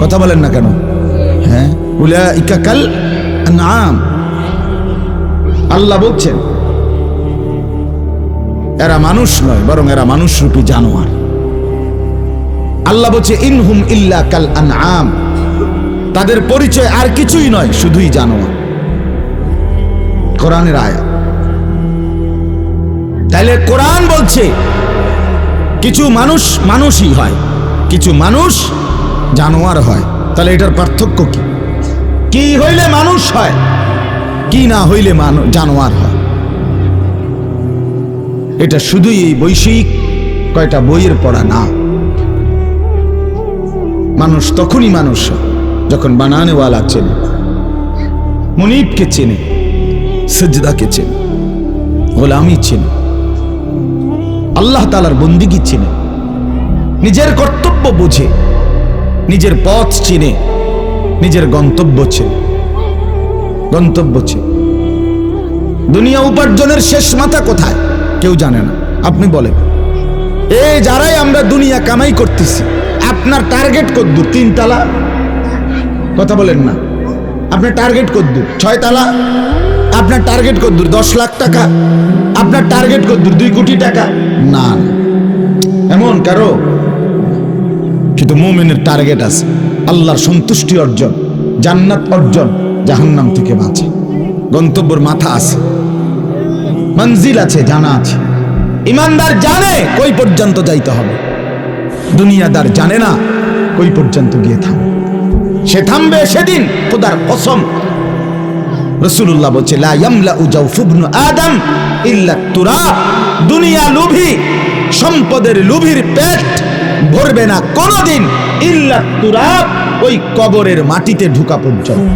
কথা বলেন না কেন? হ্যাঁ, উলাইকা কাল আনআম, আল্লাহ বলছেন এরা মানুষ নয়, বরং এরা মানুষরূপী জানোয়ার। আল্লাহ বলছে ইনহুম ইল্লা কাল আনআম, তাদের পরিচয় আর কিছুই নয়, শুধুই জানোয়ার। কোরআনের আয়াত। তাহলে কোরআন বলছে কিছু মানুষ মানুষই হয়, কিছু মানুষ জানোয়ার হয়। তাহলে এটার পার্থক্য কি? কি হইলে মানুষ হয়, কি না হইলে জানোয়ার হয়? এটা শুধুই এই বৈষয়িক কয়টা বইয়ের পড়া না। মানুষ তখনই মানুষ যখন বানানেওয়ালা চেনে, মুনিবকে চেনে, সিজদাকে চেনে, গোলামি চেনে, আল্লাহ তাআলার বন্দিগি চেনে, নিজের কর্তব্য বুঝে, নিজের পথ চিনে, নিজের গন্তব্য চেনে। দুনিয়া উপার্জনের শেষ মাথা কোথায় কেউ জানে না। আপনি বলেন, এই যারাই আমরা দুনিয়া কামাই করতেছি, আপনার টার্গেট কদ্দুর? 3 তালা? কথা বলেন না। আপনার টার্গেট কদ্দুর? 6 তালা? আপনার টার্গেট কদ্দুর? 10 লাখ টাকা? আপনার টার্গেট কদ্দুর? 2 কোটি টাকা? না, এমন কারো। কিন্তু মুমিনের টার্গেট আছে আল্লাহর সন্তুষ্টি অর্জন, জান্নাত অর্জন, জাহান্নাম থেকে বাঁচে। গন্তব্যের মাথা আছে, মঞ্জিল আছে, জানা আছে। ইমানদার জানে কই পর্যন্ত যাইতে হবে, দুনিয়াদার জানে না কই পর্যন্ত গিয়ে থামবে। সে থামবে সেদিন খোদার কসম। রাসূলুল্লাহ বলছে লা ইয়ামলাউ জাওফু ইবনু আদম ইল্লা তুরাব, দুনিয়া লোভী, সম্পদের লোভীর পেট ভরবে না কোনদিন ইল্লা তুরাব, ওই কবরের মাটিতে ঢুকা পর্যন্ত।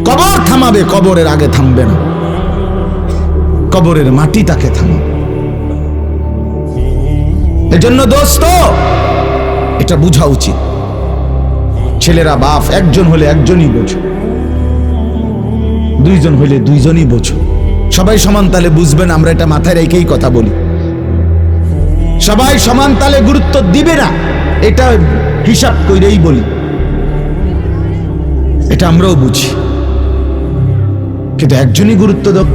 কবর থামাবে, কবরের আগে থামবে না, কবরের মাটি তাকে থামাবে। এজন্য দোস্ত এটা বোঝা উচিত। ছেলেরা বাপ, একজন হলে একজনই বোঝো, 2 জন হলে 2 জনই বোঝো। সবাই সমান তালে বুঝবেন, আমরা এটা মাথায় রেখেই কথা বলি। সবাই সমান তালে গুরুত্ব দিবে না, এটা হিসাব কইরেই বলি, এটা আমরাও বুঝি। কিন্তু একজনই গুরুত্ব দাও,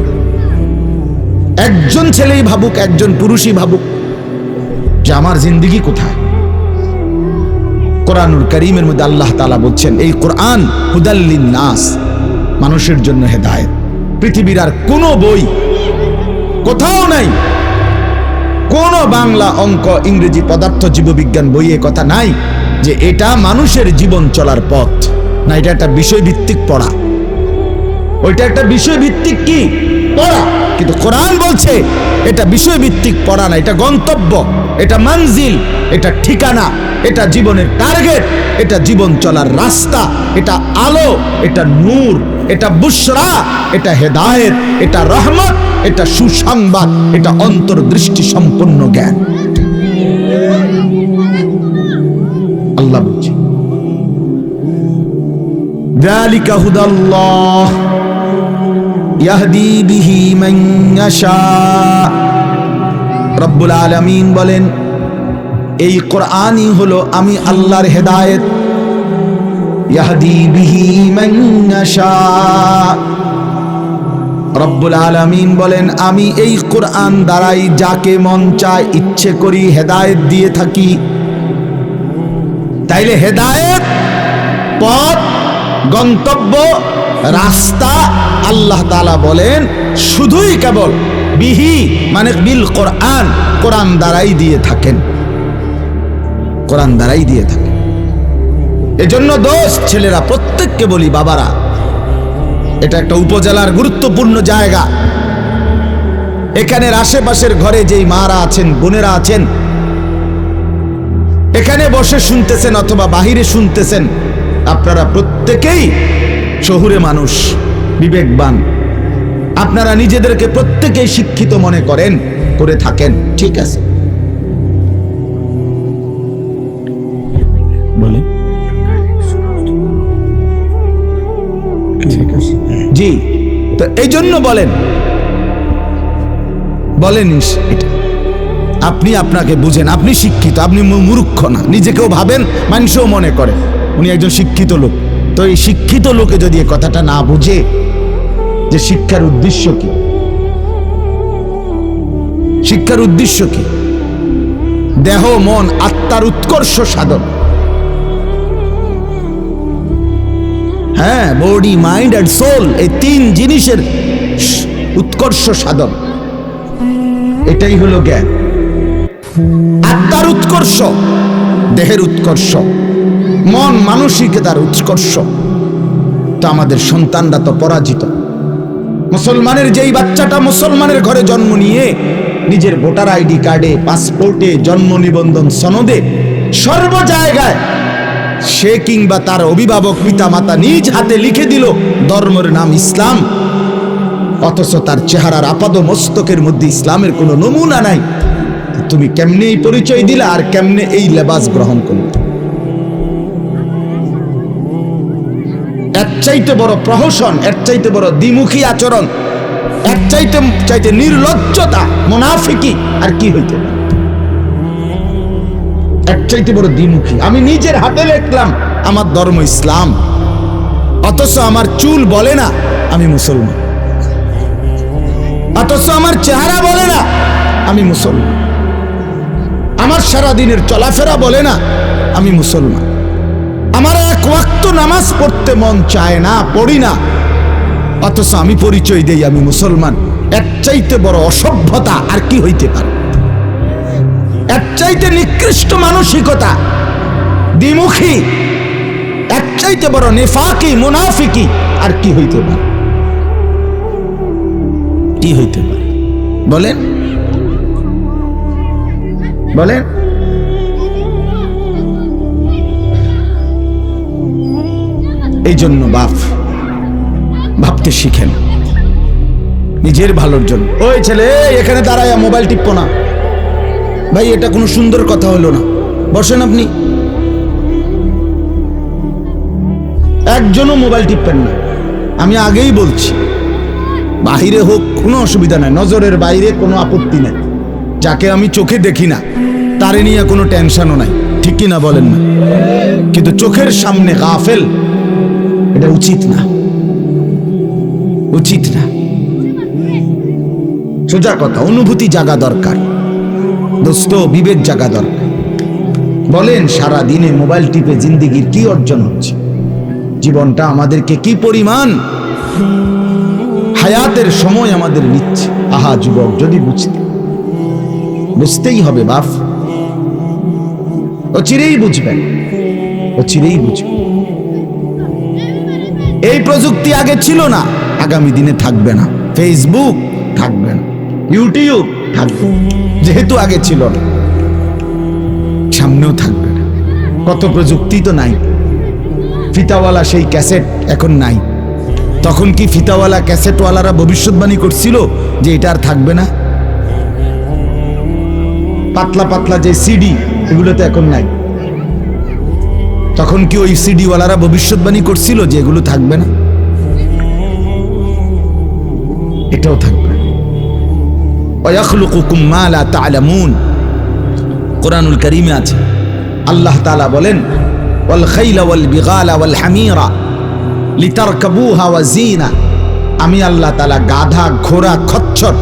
একজন ছেলেই ভাবুক, একজন পুরুষই ভাবুক যে আমার জিন্দেগি কোথায়। কোরআনুল কারীমের মধ্যে আল্লাহ তাআলা বলছেন এই কোরআন হুদাল লিন-নাস, মানুষের জন্য হেদায়েত। পৃথিবীর আর কোনো বই কোথাও নাই, কোন বাংলা, অঙ্ক, ইংরেজি, পদার্থ, জীববিজ্ঞান বইয়ে কথা নাই যে এটা মানুষের জীবন চলার পথ না, এটা একটা বিষয়ভিত্তিক পড়া। ওইটা একটা বিষয় ভিত্তিক কি পড়া, কিন্তু কোরআন বলছে এটা বিষয় ভিত্তিক পড়া না, এটা গন্তব্য, এটা মঞ্জিল, এটা ঠিকানা, এটা জীবনের টার্গেট, এটা জীবন চলার রাস্তা, এটা আলো, এটা নূর, এটা বুশরা, এটা হেদায়েত, এটা রহমত, এটা সুসংবাদ, এটা অন্তর্দৃষ্টি সম্পন্ন জ্ঞান। আল্লাহ বলছে যালিকা হুদাল্লাহ ইয়াহদি বিহি মান ইয়াশা। রব্বুল আলামিন বলেন এই কোরআনই হলো আমি আল্লাহর হেদায়েত। ইয়াহদি বিহি মান ইয়াশা, রব্বুল আলামিন বলেন আমি এই কোরআন দ্বারাই যাকে মন চায় ইচ্ছে করি হেদায়েত দিয়ে থাকি। তাইলে হেদায়েত, পথ, গন্তব্য, রাস্তা আল্লাহ তাআলা বলেন শুধুই কেবল বিহি মানে বিল কোরআন, কোরআন দ্বারাই দিয়ে থাকেন, কোরআন দ্বারাই দিয়ে থাকেন। এজন্য দোস্ত ছেলেরা প্রত্যেককে বলি, বাবারা এটা একটা উপজেলার গুরুত্বপূর্ণ জায়গা। এখানের আশেপাশের ঘরে যেই মারা আছেন, বোনেরা আছেন, এখানে বসে শুনতেছেন অথবা বাহিরে শুনতেছেন, আপনারা প্রত্যেকেই শহুরে মানুষ, বিবেকবান, আপনারা নিজেদেরকে প্রত্যেকেই শিক্ষিত মনে করেন, করে থাকেন, ঠিক আছে বলে জি। তো এই জন্য বলেন এটা আপনি আপনাকে বুঝেন, আপনি শিক্ষিত, আপনি মূর্খ না, নিজেকেও ভাবেন, মানুষও মনে করে উনি একজন শিক্ষিত লোক। তো এই শিক্ষিত লোকে যদি এই কথাটা না বুঝে যে শিক্ষার উদ্দেশ্য কি, শিক্ষার উদ্দেশ্য কি, দেহ মন আত্মার উৎকর্ষ সাধন, হ্যাঁ, বডি মাইন্ড এন্ড সোল, এই তিন জিনিসের উৎকর্ষ সাধন, এটাই হলো জ্ঞান। আত্মার উৎকর্ষ, দেহের উৎকর্ষ, মন মানসিকতার উৎকর্ষ। তো আমাদের সন্তানরা তো পরাজিত। মুসলমানের যেই বাচ্চাটা মুসলমানের ঘরে জন্ম নিয়ে নিজের ভোটার আইডি কার্ডে, পাসপোর্টে, জন্ম নিবন্ধন সনদে, সর্ব জায়গায় সে কিংবা তার অভিভাবক পিতা মাতা নিজ হাতে লিখে দিল ধর্মের নাম ইসলাম, অথচ তার চেহারার আপাদ মস্তকের মধ্যে ইসলামের কোনো নমুনা নাই। তুমি কেমনে এই পরিচয় দিলা আর কেমনে এই লেবাস গ্রহণ করলে? এর চাইতে বড় প্রহসন, এর চাইতে বড় দ্বিমুখী আচরণ, এর চাইতে নির্লজ্জতা, মুনাফিকি আর কি হইতে পারে? এর চাইতে বড় দ্বিমুখী। আমি নিজের হাতে লিখলাম আমার ধর্ম ইসলাম, অথচ আমার চুল বলে না আমি মুসলমান, অথচ আমার চেহারা বলে না আমি মুসলমান, আমার সারাদিনের চলাফেরা বলে না আমি মুসলমান, আমার এক ওয়াক্ত নামাজ পড়তে মন চায় না, পড়ি না, অথচ আমি পরিচয় দেই আমি মুসলমান। এর চাইতে বড় অসভ্যতা আর কি হইতে পারে? এর চাইতে নিকৃষ্ট মানসিকতা, দ্বিমুখী, এর চাইতে বড় নেফাকি, মুনাফিকি আর কি হইতে পারে? কি হইতে পারে বলেন? বলেন। এই জন্য ভাবতে শিখেন নিজের ভালোর জন্য। ওই ছেলে এখানে দাঁড়ায় মোবাইল টিপো না ভাই, এটা কোনো সুন্দর কথা হলো না, বসেন আপনি। একজনও মোবাইল টিপবেন না, আমি আগেই বলছি। বাহিরে হোক কোনো অসুবিধা নাই, নজরের বাইরে কোনো আপত্তি নাই, যাকে আমি চোখে দেখি না তারে নিয়ে কোনো টেনশনও নাই, ঠিক কি না বলেন না? কিন্তু চোখের সামনে গাফেল, এটা উচিত না, উচিত না। সোজা কথা, অনুভূতি জাগা দরকার দোস্ত, বিবেক জাগা দরকার। বলেন সারা দিনে মোবাইল টিপে জিন্দেগির কি অর্জন হচ্ছে? জীবনটা আমাদেরকে কি পরিমাণ হায়াতের সময় আমাদের নিচ্ছে। আহা যুবক, যদি বুঝতেই হবে বাপ, অচিরেই বুঝবেন, অচিরেই বুঝবেন। এই প্রযুক্তি আগে ছিল না, আগামী দিনে থাকবে না, ফেসবুক থাকবে না, ইউটিউব থাকবে, যেহেতু আগে ছিল না, সামনেও থাকবে না। কত প্রযুক্তি তো নাই, ফিতাওয়ালা সেই ক্যাসেট এখন নাই। তখন কি ফিতাওয়ালা ক্যাসেটওয়ালারা ভবিষ্যৎবাণী করছিল যে এটা আর থাকবে না? পাতলা পাতলা যে সিডি, এগুলো তো এখন নাই। তখন কি ওই সিডিওয়ালারা ভবিষ্যৎবাণী করছিল যে এগুলো থাকবে না? এটাও থাকবে। ওয়াখলুকুকুম মা লা তা'লামুন, কোরআনুল কারীমে আছে, আল্লাহ তাআলা বলেন ওয়াল খাইলা ওয়াল বিগালা ওয়াল হামিরা লিতারকাবুহা ওয়া জিনা, আমি আল্লাহ তাআলা গাধা, ঘোড়া, খচ্চর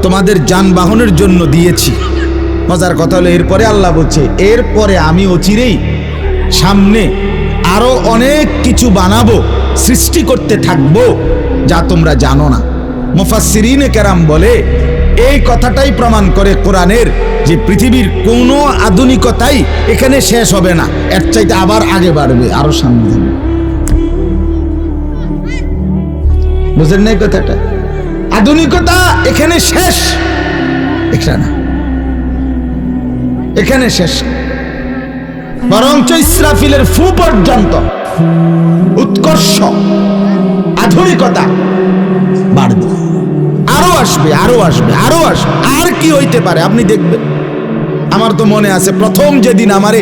তোমাদের যানবাহনের জন্য দিয়েছি। মজার কথা হলো এরপরে আল্লাহ বলছে এরপরে আমি অচিরেই সামনে আরো অনেক কিছু বানাবো, সৃষ্টি করতে থাকবো যা তোমরা জানো না। মুফাসসিরিনে কেরাম বলে এই কথাটাই প্রমাণ করে কোরআনের যে পৃথিবীর কোনো আধুনিকতাই এখানে শেষ হবে না, এর চাইতে আবার আগে বাড়বে, আরো সামনে যাবে। বুঝেন না কথাটা? আধুনিকতা এখানে শেষ, এখানে না, এখানে শেষ, বরঞ্চ ইসরাফিলের ফু পর্যন্ত উৎকর্ষ আধুনিকতা বাড়বে, আরো আসবে, আরো আসবে, আরো আসবে। আর কি হইতে পারে আপনি দেখবেন। আমার তো মনে আছে প্রথম যেদিন আমারে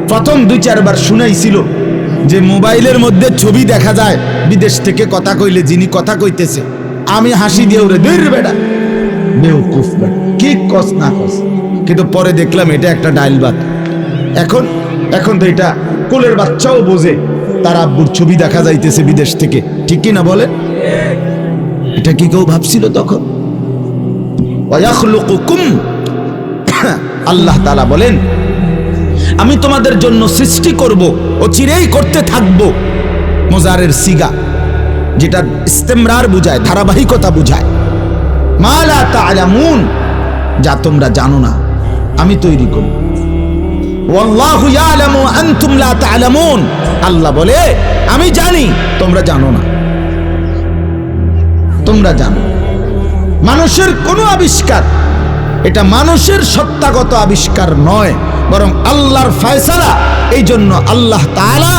প্রথম 2-4 বার শুনাইছিল যে মোবাইলের মধ্যে ছবি দেখা যায় বিদেশ থেকে কথা কইলে, যিনি কথা কইতেছে, আমি হাসি দিয়ে ওরে দূর বেটা বেউকুফ বেটা, কি কস না কস। কিন্তু পরে দেখলাম এটা একটা ডাইল বাত। এখন তো এটা কোলের বাচ্চাও বোঝে তার আব্বুর ছবি দেখা যাইতেছে বিদেশ থেকে, ঠিক কি না বলে? এটা কি কেউ ভাবছিল তখন? ওয়াখলুকুকুম, আল্লাহ তাআলা বলেন আমি তোমাদের জন্য সৃষ্টি করব, অচিরেই করতে থাকব। মুজারের সিগা, যেটা ইস্তেমরার বুঝায়, ধারাবাহিকতা বুঝায়। মা লা তা'লামুন, যা তোমরা জানো না আমি তৈরি করব। ওয়াল্লাহু ইয়ালামু আনতুম লা তা'লামুন, আল্লাহ বলে আমি জানি তোমরা জানো না। তোমরা জানো মানুষের কোনো আবিষ্কার, এটা মানুষের সত্তাগত আবিষ্কার নয়, বরং আল্লাহর ফয়সালা। এই জন্য আল্লাহ তাআলা